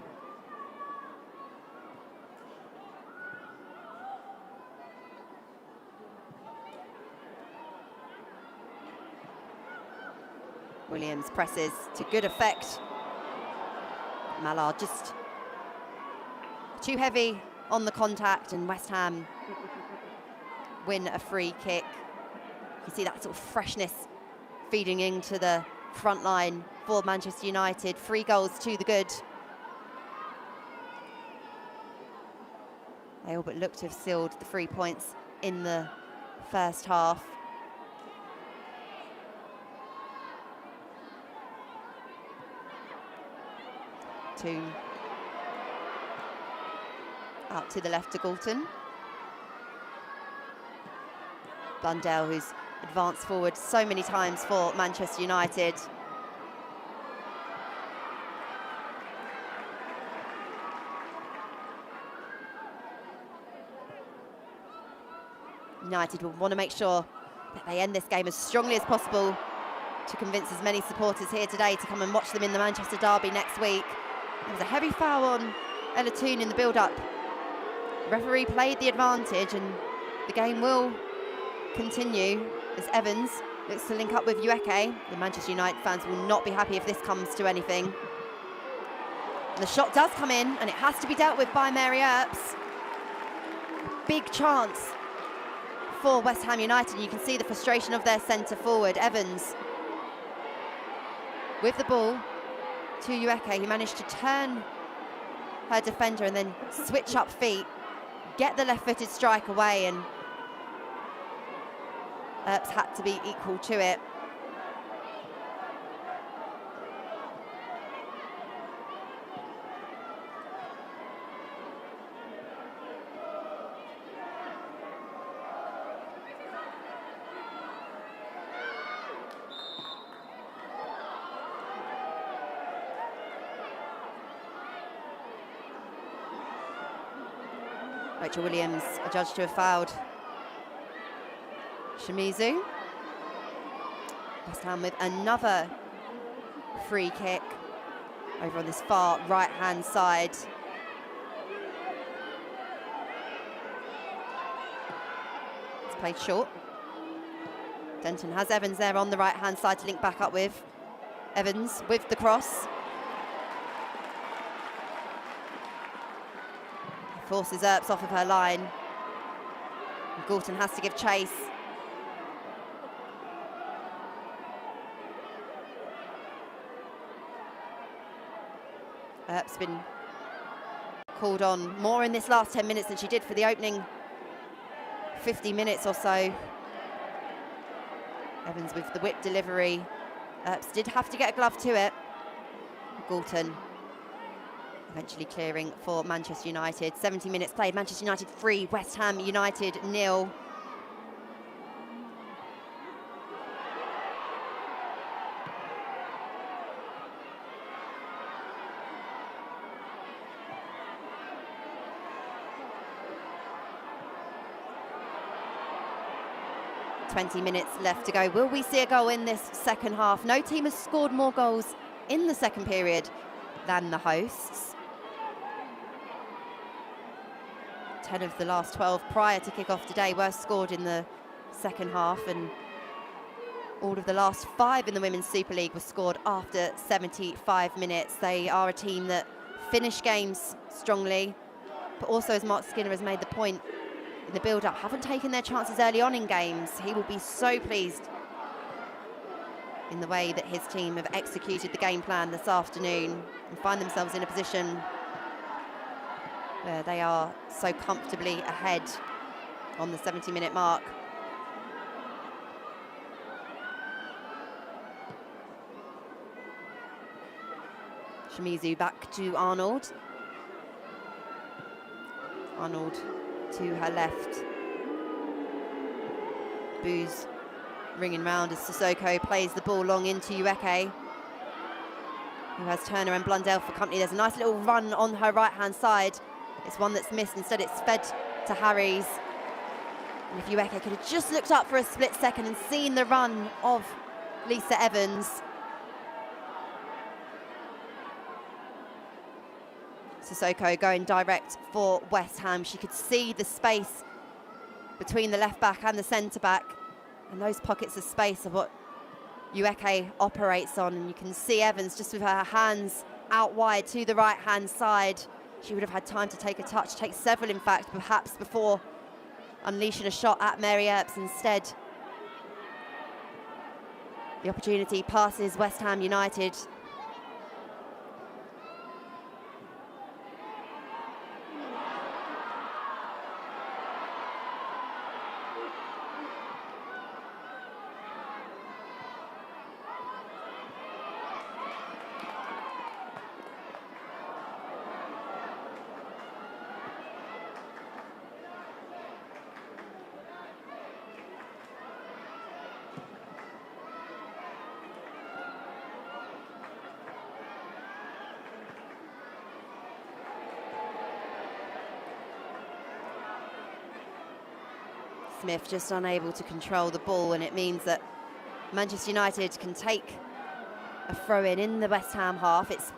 Williams presses to good effect. Mallard just too heavy on the contact, and West Ham win a free kick. You see that sort of freshness feeding into the front line for Manchester United. 3 goals to the good. They all but look to have sealed the 3 points in the first half. Out to the left to Galton. Blundell, who's advanced forward so many times for Manchester United. United will want to make sure that they end this game as strongly as possible to convince as many supporters here today to come and watch them in the Manchester derby next week. There was a heavy foul on Ella Toone in the build-up. The referee played the advantage, and the game will continue as Evans looks to link up with Ueke. The Manchester United fans will not be happy if this comes to anything. And the shot does come in, and it has to be dealt with by Mary Earps. Big chance for West Ham United. You can see the frustration of their centre forward, Evans. With the ball to Ueke, who managed to turn her defender and then switch up feet, get the left-footed strike away, and Earps had to be equal to it. Rachel Williams adjudged to have fouled Shimizu. West Ham with another free kick over on this far right-hand side. It's played short. Denton has Evans there on the right-hand side to link back up with. Evans with the cross. Forces Earps off of her line. And Galton has to give chase. Earps been called on more in this last 10 minutes than she did for the opening 50 minutes or so. Evans with the whip delivery. Earps did have to get a glove to it. Galton eventually clearing for Manchester United. 70 minutes played, Manchester United 3, West Ham United 0. .20 minutes left to go. Will we see a goal in this second half? No team has scored more goals in the second period than the hosts. 10 of the last 12 prior to kick-off today were scored in the second half, and all of the last 5 in the Women's Super League were scored after 75 minutes. They are a team that finish games strongly, but also, as Mark Skinner has made the point, in the build-up, haven't taken their chances early on in games. He will be so pleased in the way that his team have executed the game plan this afternoon and find themselves in a position where they are so comfortably ahead on the 70-minute mark. Shimizu back to Arnold. Arnold to her left. Booz ringing round as Sissoko plays the ball long into Ueke, who has Turner and Blundell for company. There's a nice little run on her right-hand side. It's one that's missed. Instead, it's fed to Harries. And if Ueke could have just looked up for a split second and seen the run of Lisa Evans. Sissoko going direct for West Ham. She could see the space between the left back and the centre back, and those pockets of space are what Ueke operates on. And you can see Evans just with her hands out wide to the right hand side. She would have had time to take a touch, take several in fact, perhaps before unleashing a shot at Mary Earps. Instead, the opportunity passes West Ham United. Smith just unable to control the ball, and it means that Manchester United can take a throw in the West Ham half. It's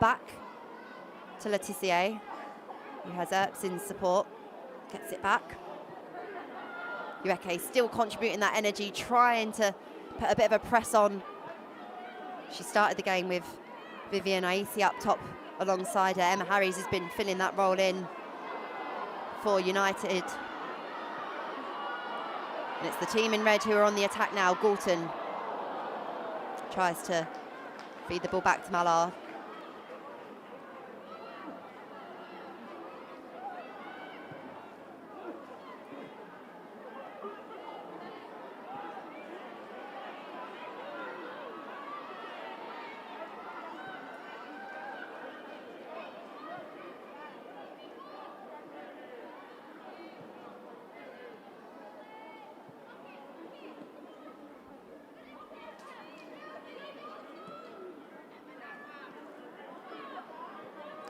back to Letitia, who has Earps in support, gets it back. Ueke still contributing that energy, trying to put a bit of a press on. She started the game with Vivian Aisi up top alongside her. Emma Harries has been filling that role in for United. And it's the team in red who are on the attack now. Galton tries to feed the ball back to Mallard.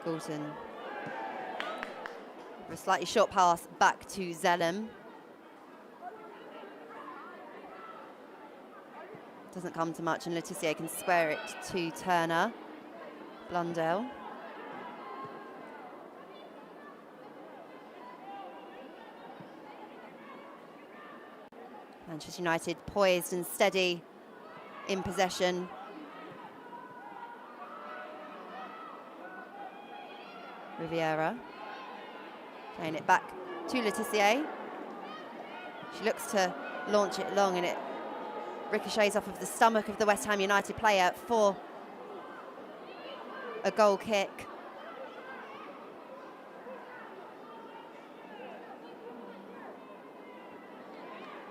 Galton for a slightly short pass back to Zellem. Doesn't come to much, and Letitia can square it to Turner. Blundell. Manchester United poised and steady in possession. Riviera playing it back to Letitia. She looks to launch it long, and it ricochets off of the stomach of the West Ham United player for a goal kick.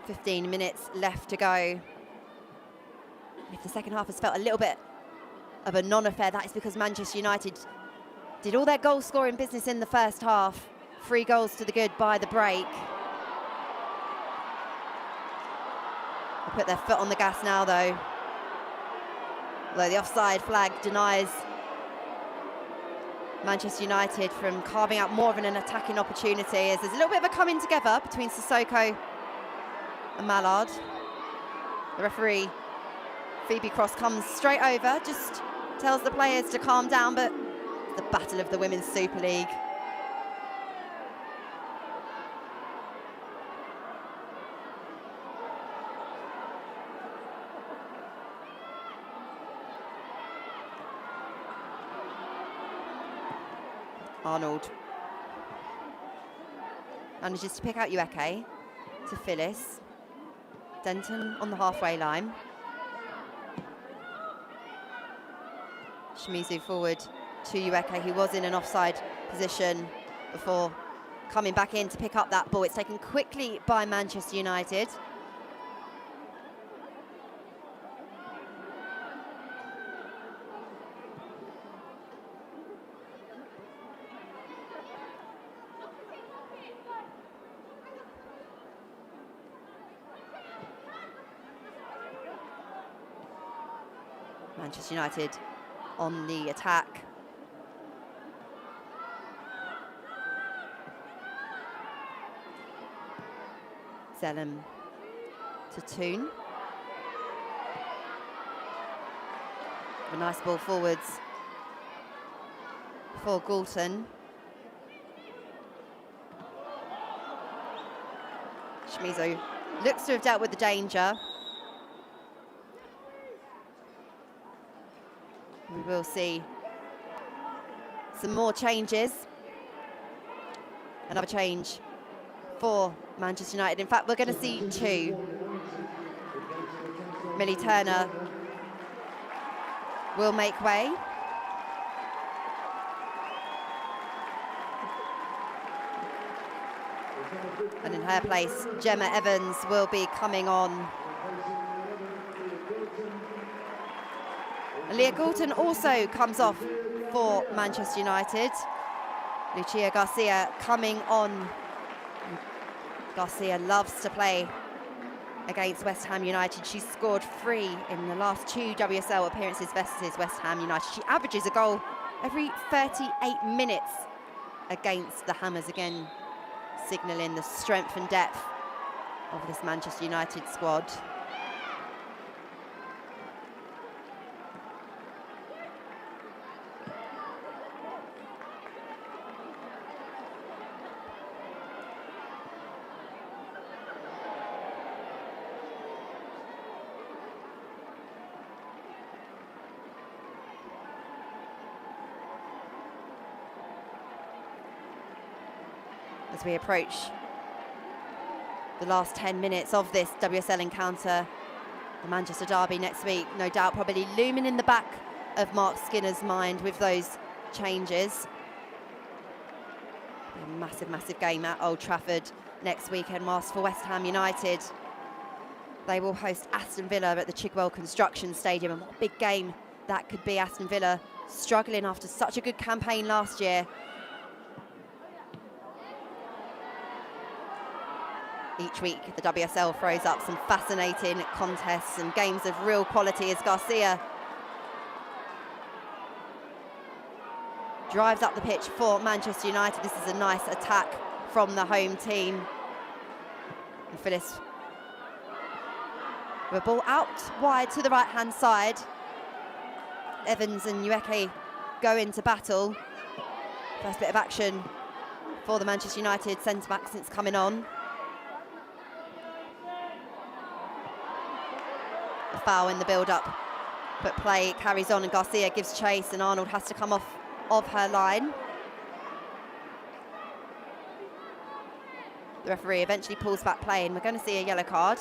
.15 minutes left to go. If the second half has felt a little bit of a non-affair, that is because Manchester United did all their goal-scoring business in the first half. 3 goals to the good by the break. They put their foot on the gas now, though. Although the offside flag denies Manchester United from carving out more of an attacking opportunity, as there's a little bit of a coming together between Sissoko and Mallard. The referee, Phoebe Cross, comes straight over, just tells the players to calm down, but the battle of the Women's Super League. Arnold manages to pick out Ueke to Phyllis. Denton on the halfway line. Shimizu forward to Ueke, who was in an offside position before coming back in to pick up that ball. It's taken quickly by Manchester United. Manchester United on the attack. Zellum to Toon. A nice ball forwards for Galton. Shimizu looks to have dealt with the danger. We will see some more changes. Another change for Manchester United. In fact, we're going to see 2. Millie Turner will make way. And in her place, Gemma Evans will be coming on. And Leah Galton also comes off for Manchester United. Lucia Garcia coming on. Garcia loves to play against West Ham United. She's scored 3 in the last 2 WSL appearances versus West Ham United. She averages a goal every 38 minutes against the Hammers, again signalling the strength and depth of this Manchester United squad. As we approach the last 10 minutes of this WSL encounter, the Manchester derby next week, no doubt probably looming in the back of Mark Skinner's mind with those changes. A massive, massive game at Old Trafford next weekend, whilst for West Ham United, they will host Aston Villa at the Chigwell Construction Stadium, and what a big game that could be. Aston Villa struggling after such a good campaign last year. Each week, the WSL throws up some fascinating contests and games of real quality as Garcia drives up the pitch for Manchester United. This is a nice attack from the home team. And Phyllis with a ball out wide to the right-hand side. Evans and Ueke go into battle. First bit of action for the Manchester United centre-back since coming on. A foul in the build-up, but play carries on and Garcia gives chase and Arnold has to come off of her line. The referee eventually pulls back play and we're going to see a yellow card.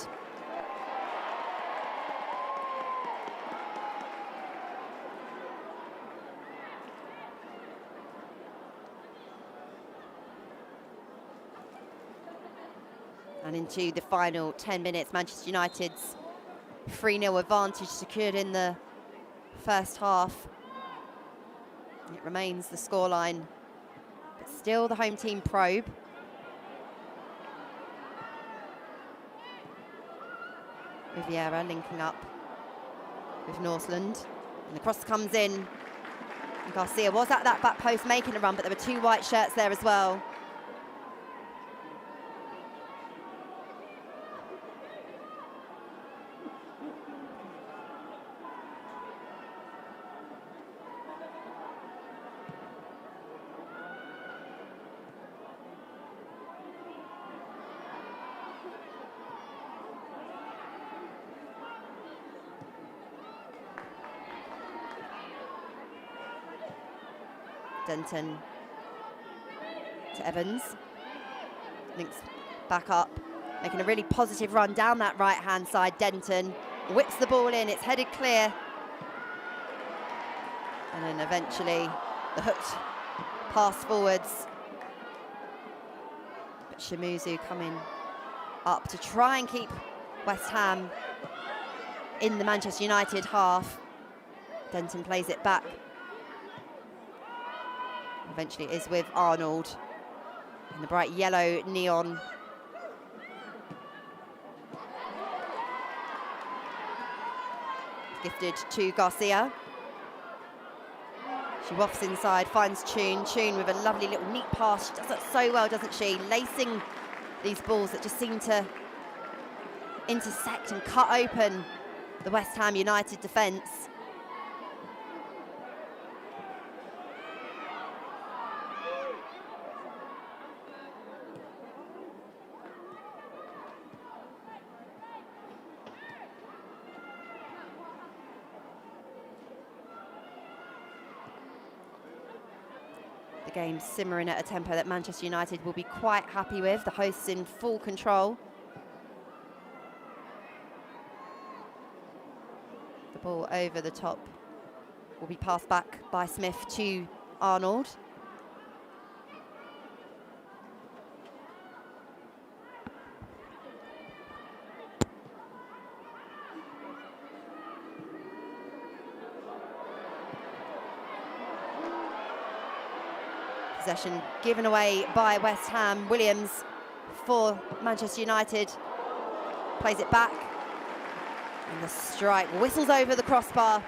And into the final 10 minutes, Manchester United's 3-0 advantage secured in the first half. It remains the scoreline, but still the home team probe. Riviera linking up with Northland. And the cross comes in. And Garcia was at that back post making a run, but there were 2 white shirts there as well. Denton to Evans, links back up, making a really positive run down that right-hand side. Denton whips the ball in, it's headed clear. And then eventually the hooked pass forwards. But Shimuzu coming up to try and keep West Ham in the Manchester United half. Denton plays it back. Eventually it is with Arnold in the bright yellow neon. Gifted to Garcia. She wafts inside, finds Tune. Tune with a lovely little neat pass. She does that so well, doesn't she? Lacing these balls that just seem to intersect and cut open the West Ham United defence. The game simmering at a tempo that Manchester United will be quite happy with. The hosts in full control. The ball over the top will be passed back by Smith to Arnold. Possession given away by West Ham. Williams for Manchester United plays it back, and the strike whistles over the crossbar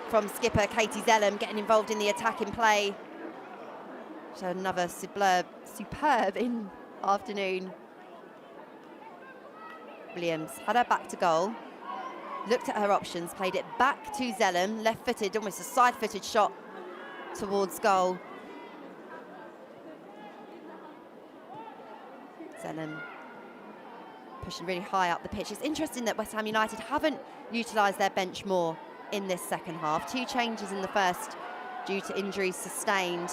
from skipper Katie Zellum, getting involved in the attacking play. So another superb in afternoon. Williams had her back to goal, looked at her options, played it back to Zellum, left-footed, almost a side-footed shot towards goal. Zellum pushing really high up the pitch. It's interesting that West Ham United haven't utilised their bench more in this second half. 2 changes in the first due to injuries sustained.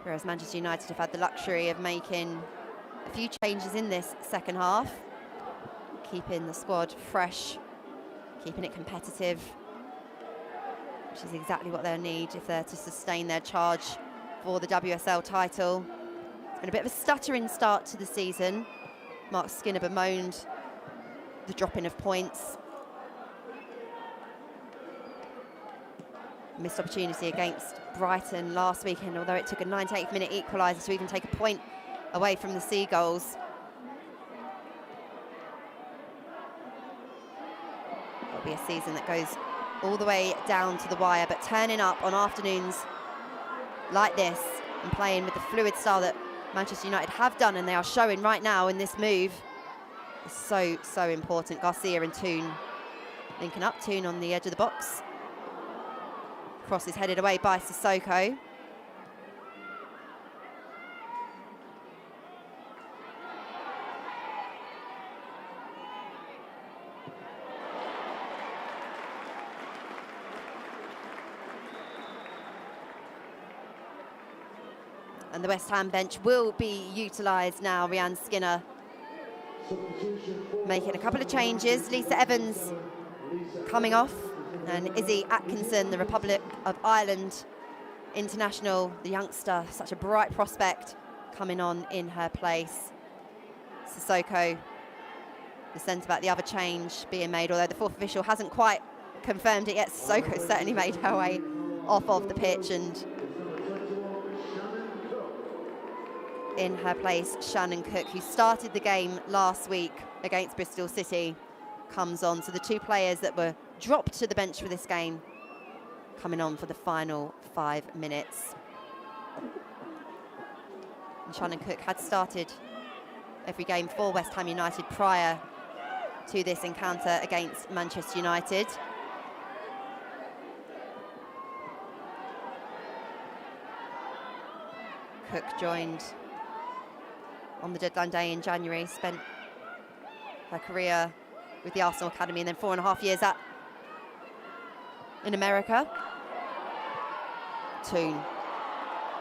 Whereas Manchester United have had the luxury of making a few changes in this second half, keeping the squad fresh, keeping it competitive, which is exactly what they'll need if they're to sustain their charge for the WSL title. It's been a bit of a stuttering start to the season. Mark Skinner bemoaned the dropping of points. Missed opportunity against Brighton last weekend, although it took a 98th minute equaliser to even take a point away from the Seagulls. It'll be a season that goes all the way down to the wire, but turning up on afternoons like this and playing with the fluid style that Manchester United have done, and they are showing right now in this move, is so important. Garcia and Toon linking up. Toon on the edge of the box. Cross is headed away by Sissoko. And the West Ham bench will be utilised now. Rianne Skinner making a couple of changes. Lisa Evans coming off And Izzy Atkinson, the Republic of Ireland international, the youngster, such a bright prospect, coming on in her place. Sissoko, the centre-back, the other change being made, although the fourth official hasn't quite confirmed it yet. Sissoko certainly made her way off of the pitch, and in her place, Shannon Cook, who started the game last week against Bristol City, comes on. So the two players that were dropped to the bench for this game coming on for the final 5 minutes. And Shannon Cook had started every game for West Ham United prior to this encounter against Manchester United. Cook joined on the deadline day in January, spent her career with the Arsenal Academy and then 4.5 years in America. Toon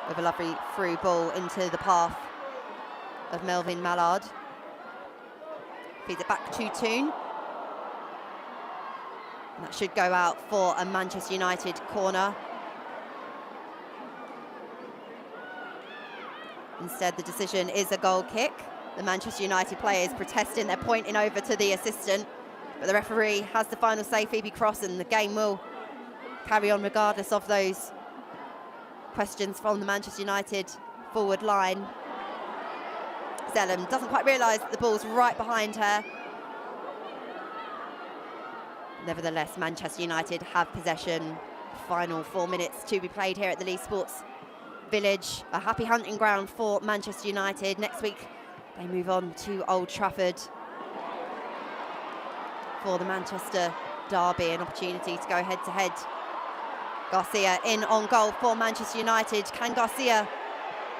with a lovely through ball into the path of Melvin Mallard. Feeds it back to Toon. And that should go out for a Manchester United corner. Instead, the decision is a goal kick. The Manchester United players protesting, they're pointing over to the assistant, but the referee has the final say, Phoebe Cross, and the game will carry on regardless of those questions from the Manchester United forward line. Zellum doesn't quite realise that the ball's right behind her. Nevertheless, Manchester United have possession. Final 4 minutes to be played here at the Leigh Sports Village. A happy hunting ground for Manchester United. Next week, they move on to Old Trafford for the Manchester derby, an opportunity to go head-to-head. Garcia in on goal for Manchester United. Can Garcia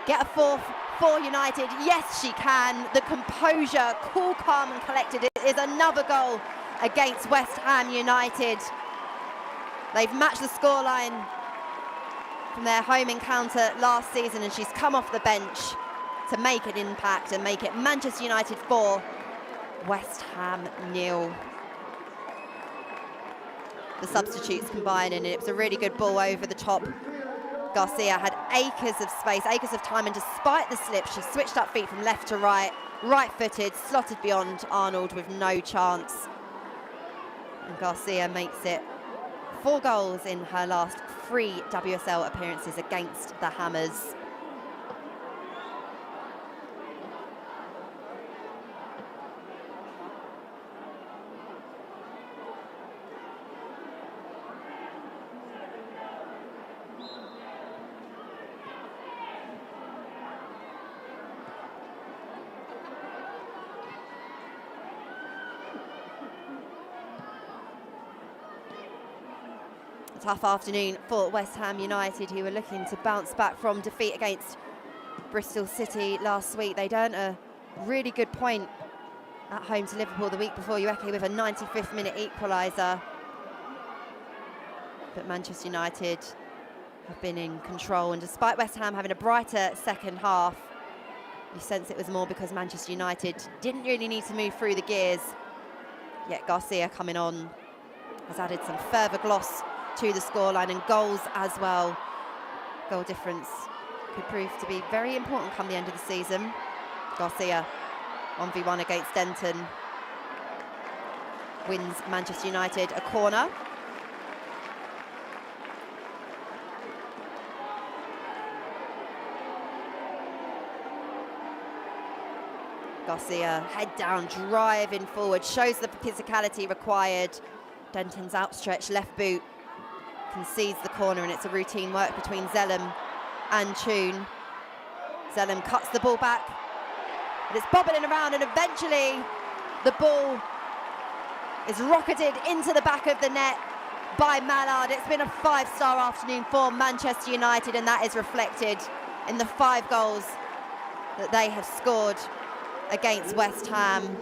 get a fourth for United? Yes, she can. The composure, cool, calm and collected. It is another goal against West Ham United. They've matched the scoreline from their home encounter last season, and she's come off the bench to make an impact and make it Manchester United 4, West Ham 0. The substitutes combining, and it was a really good ball over the top. Garcia had acres of space, acres of time, and despite the slip, she switched up feet from left to right, right-footed, slotted beyond Arnold with no chance. And Garcia makes it 4 goals in her last 3 WSL appearances against the Hammers. A tough afternoon for West Ham United, who were looking to bounce back from defeat against Bristol City last week. They'd earned a really good point at home to Liverpool the week before, Ueke with a 95th minute equaliser. But Manchester United have been in control, and despite West Ham having a brighter second half, you sense it was more because Manchester United didn't really need to move through the gears. Yet Garcia coming on has added some further gloss to the scoreline, and goals as well. Goal difference could prove to be very important come the end of the season. Garcia 1v1 against Denton wins Manchester United a corner. Garcia head down, driving forward, shows the physicality required. Denton's outstretched left boot concedes the corner, and it's a routine work between Zellum and Toon. Zellum cuts the ball back, but it's bobbling around, and eventually the ball is rocketed into the back of the net by Mallard. It's been a 5-star afternoon for Manchester United, and that is reflected in the 5 goals that they have scored against West Ham.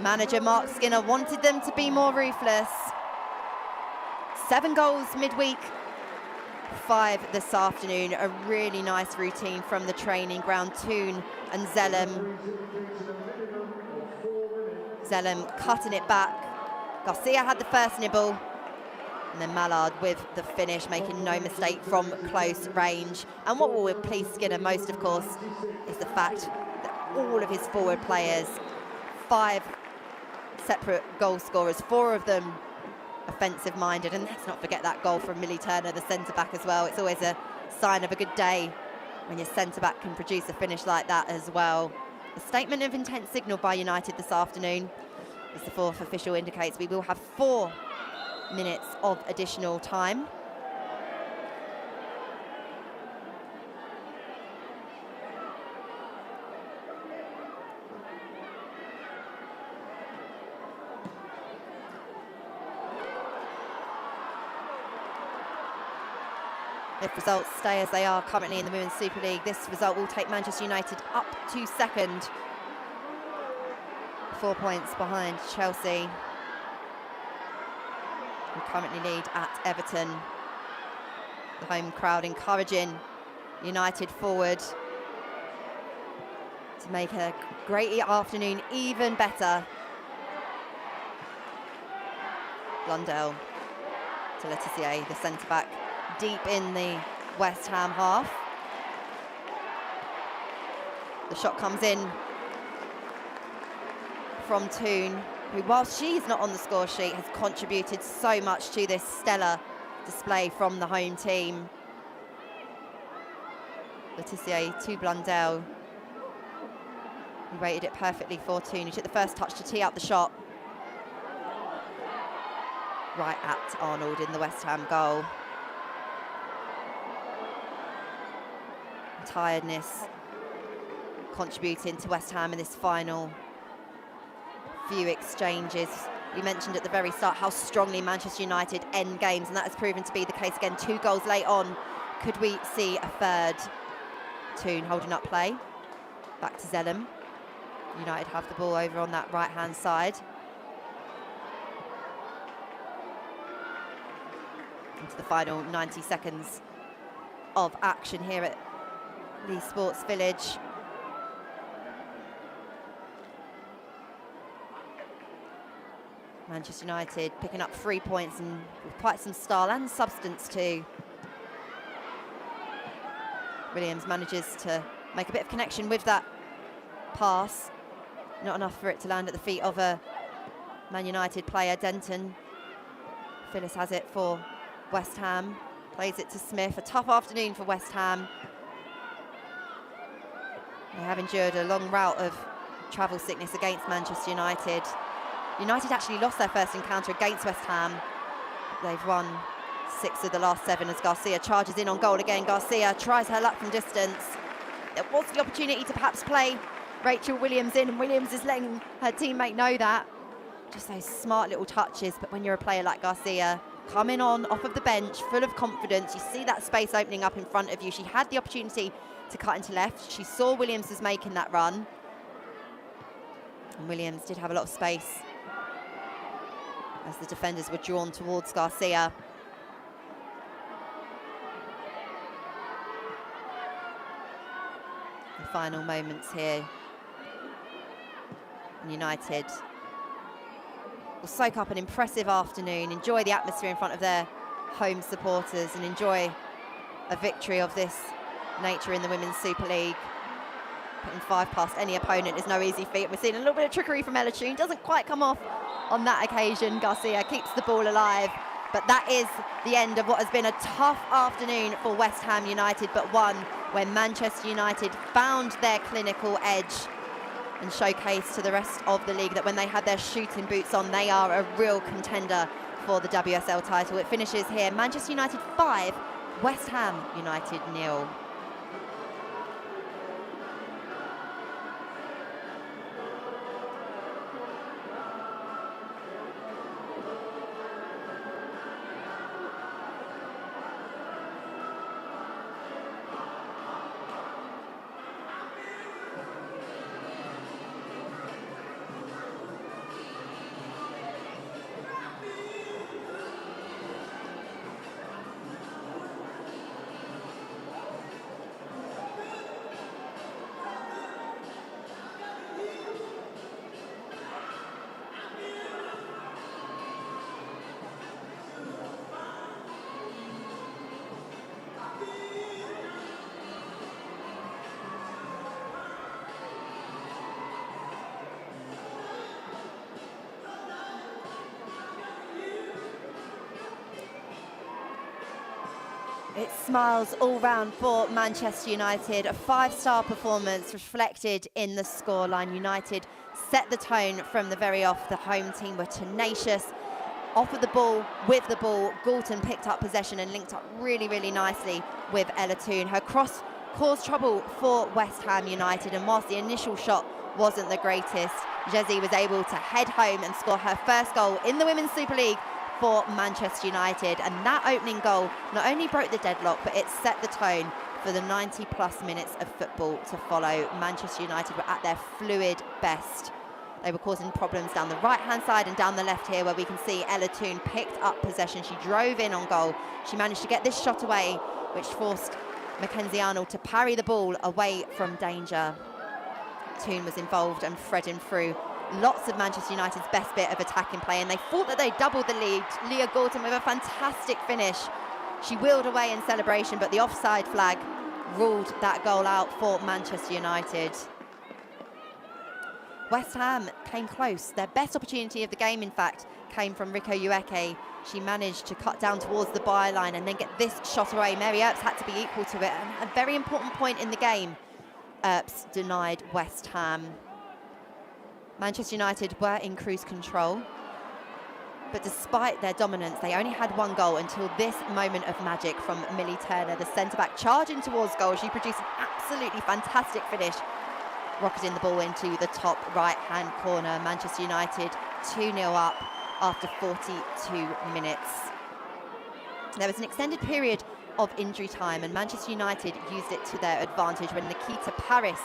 Manager Mark Skinner wanted them to be more ruthless. 7 goals midweek, 5 this afternoon. A really nice routine from the training ground. Toon and Zellum. Zellum cutting it back. Garcia had the first nibble, And then Mallard with the finish, making no mistake from close range. And what will please Skinner most, of course, is the fact that all of his forward players, 5 separate goal scorers, 4 of them offensive-minded. And let's not forget that goal from Millie Turner, the centre-back as well. It's always a sign of a good day when your centre-back can produce a finish like that as well. A statement of intent signalled by United this afternoon. As the 4th official indicates, we will have 4 minutes of additional time. If results stay as they are currently in the Women's Super League, this result will take Manchester United up to second. 4 points behind Chelsea, who currently lead at Everton. The home crowd encouraging United forward to make a great afternoon even better. Blundell to Letitia, the centre-back, deep in the West Ham half. The shot comes in from Toon, who, whilst she's not on the score sheet, has contributed so much to this stellar display from the home team. Letitia to Blundell, who rated it perfectly for Toon, who took the first touch to tee up the shot. Right at Arnold in the West Ham goal. Tiredness contributing to West Ham in this final few exchanges. We mentioned at the very start how strongly Manchester United end games, and that has proven to be the case again. 2 goals late on. Could we see a third? Toon holding up play. Back to Zellum. United have the ball over on that right-hand side. Into the final 90 seconds of action here at Leigh Sports Village. Manchester United picking up 3 points and with quite some style and substance too. Williams manages to make a bit of connection with that pass. Not enough for it to land at the feet of a Man United player, Denton. Phyllis has it for West Ham. Plays it to Smith. A tough afternoon for West Ham. They have endured a long rout of travel sickness against Manchester United. United actually lost their first encounter against West Ham. They've won 6 of the last 7 as Garcia charges in on goal again. Garcia tries her luck from distance. There was the opportunity to perhaps play Rachel Williams in, and Williams is letting her teammate know that. Just those smart little touches, but when you're a player like Garcia, coming on off of the bench, full of confidence, you see that space opening up in front of you. She had the opportunity to cut into left. She saw Williams was making that run. And Williams did have a lot of space as the defenders were drawn towards Garcia. The final moments here. And United will soak up an impressive afternoon, enjoy the atmosphere in front of their home supporters, and enjoy a victory of this nature in the Women's Super League. Putting 5 past any opponent is no easy feat. We're seeing a little bit of trickery from Ella Toon. Doesn't quite come off on that occasion. Garcia keeps the ball alive. But that is the end of what has been a tough afternoon for West Ham United, but one where Manchester United found their clinical edge and showcased to the rest of the league that when they had their shooting boots on, they are a real contender for the WSL title. It finishes here, Manchester United 5, West Ham United 0. It's smiles all round for Manchester United. A 5-star performance reflected in the scoreline. United set the tone from the very off. The home team were tenacious. Off of the ball, with the ball, Galton picked up possession and linked up really, really nicely with Ella Toone. Her cross caused trouble for West Ham United, and whilst the initial shot wasn't the greatest, Jezi was able to head home and score her first goal in the Women's Super League for Manchester United. And that opening goal not only broke the deadlock, but it set the tone for the 90-plus minutes of football to follow. Manchester United were at their fluid best. They were causing problems down the right-hand side and down the left here, where we can see Ella Toone picked up possession. She drove in on goal. She managed to get this shot away, which forced Mackenzie Arnold to parry the ball away from danger. Toone was involved and threading through lots of Manchester United's best bit of attacking play, and they thought that they doubled the lead. Leah Galton with a fantastic finish. She wheeled away in celebration, but the offside flag ruled that goal out for Manchester United. West Ham came close. Their best opportunity of the game, in fact, came from Rico Ueke. She managed to cut down towards the byline and then get this shot away. Mary Earps had to be equal to it. And a very important point in the game, Earps denied West Ham. Manchester United were in cruise control, but despite their dominance, they only had one goal until this moment of magic from Millie Turner, the centre-back, charging towards goal. She produced an absolutely fantastic finish, rocketing the ball into the top right-hand corner. Manchester United 2-0 up after 42 minutes. There was an extended period of injury time, and Manchester United used it to their advantage when Nikita Paris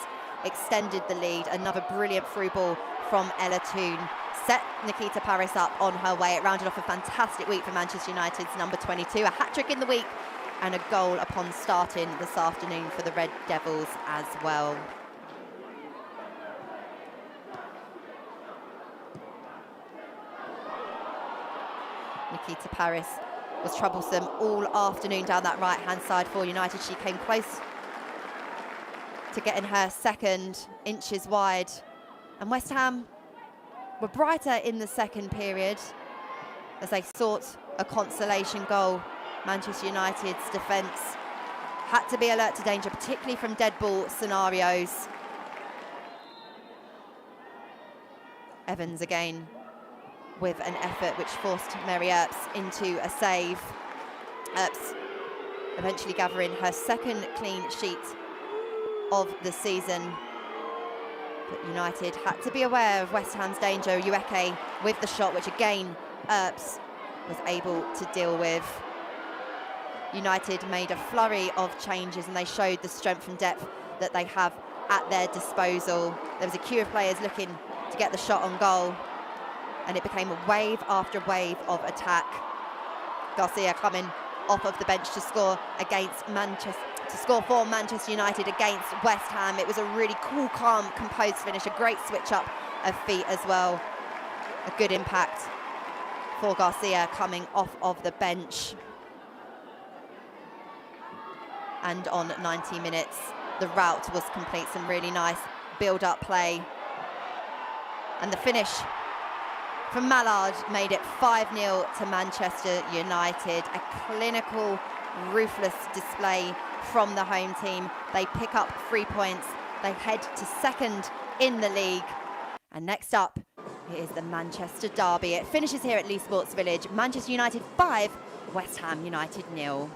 extended the lead. Another brilliant through ball from Ella Toone set Nikita Paris up on her way. It rounded off a fantastic week for Manchester United's number 22, a hat-trick in the week and a goal upon starting this afternoon for the Red Devils as well. Nikita Paris was troublesome all afternoon down that right-hand side for United. She came close to getting her second, inches wide. And West Ham were brighter in the second period as they sought a consolation goal. Manchester United's defence had to be alert to danger, particularly from dead ball scenarios. Evans again with an effort which forced Mary Earps into a save. Earps eventually gathering her second clean sheet of the season. But United had to be aware of West Ham's danger. Ueke with the shot, which again Earps was able to deal with. United made a flurry of changes and they showed the strength and depth that they have at their disposal. There was a queue of players looking to get the shot on goal, and it became a wave after wave of attack. Garcia coming off of the bench to score against for Manchester United against West Ham. It was a really cool, calm, composed finish, a great switch up of feet as well. A good impact for Garcia coming off of the bench. And on 90 minutes, the rout was complete. Some really nice build-up play. And the finish from Mallard made it 5-0 to Manchester United. A clinical, ruthless display from the home team. They pick up 3 points. They head to second in the league. And next up, it is the Manchester Derby. It finishes here at Leigh Sports Village. Manchester United 5, West Ham United 0.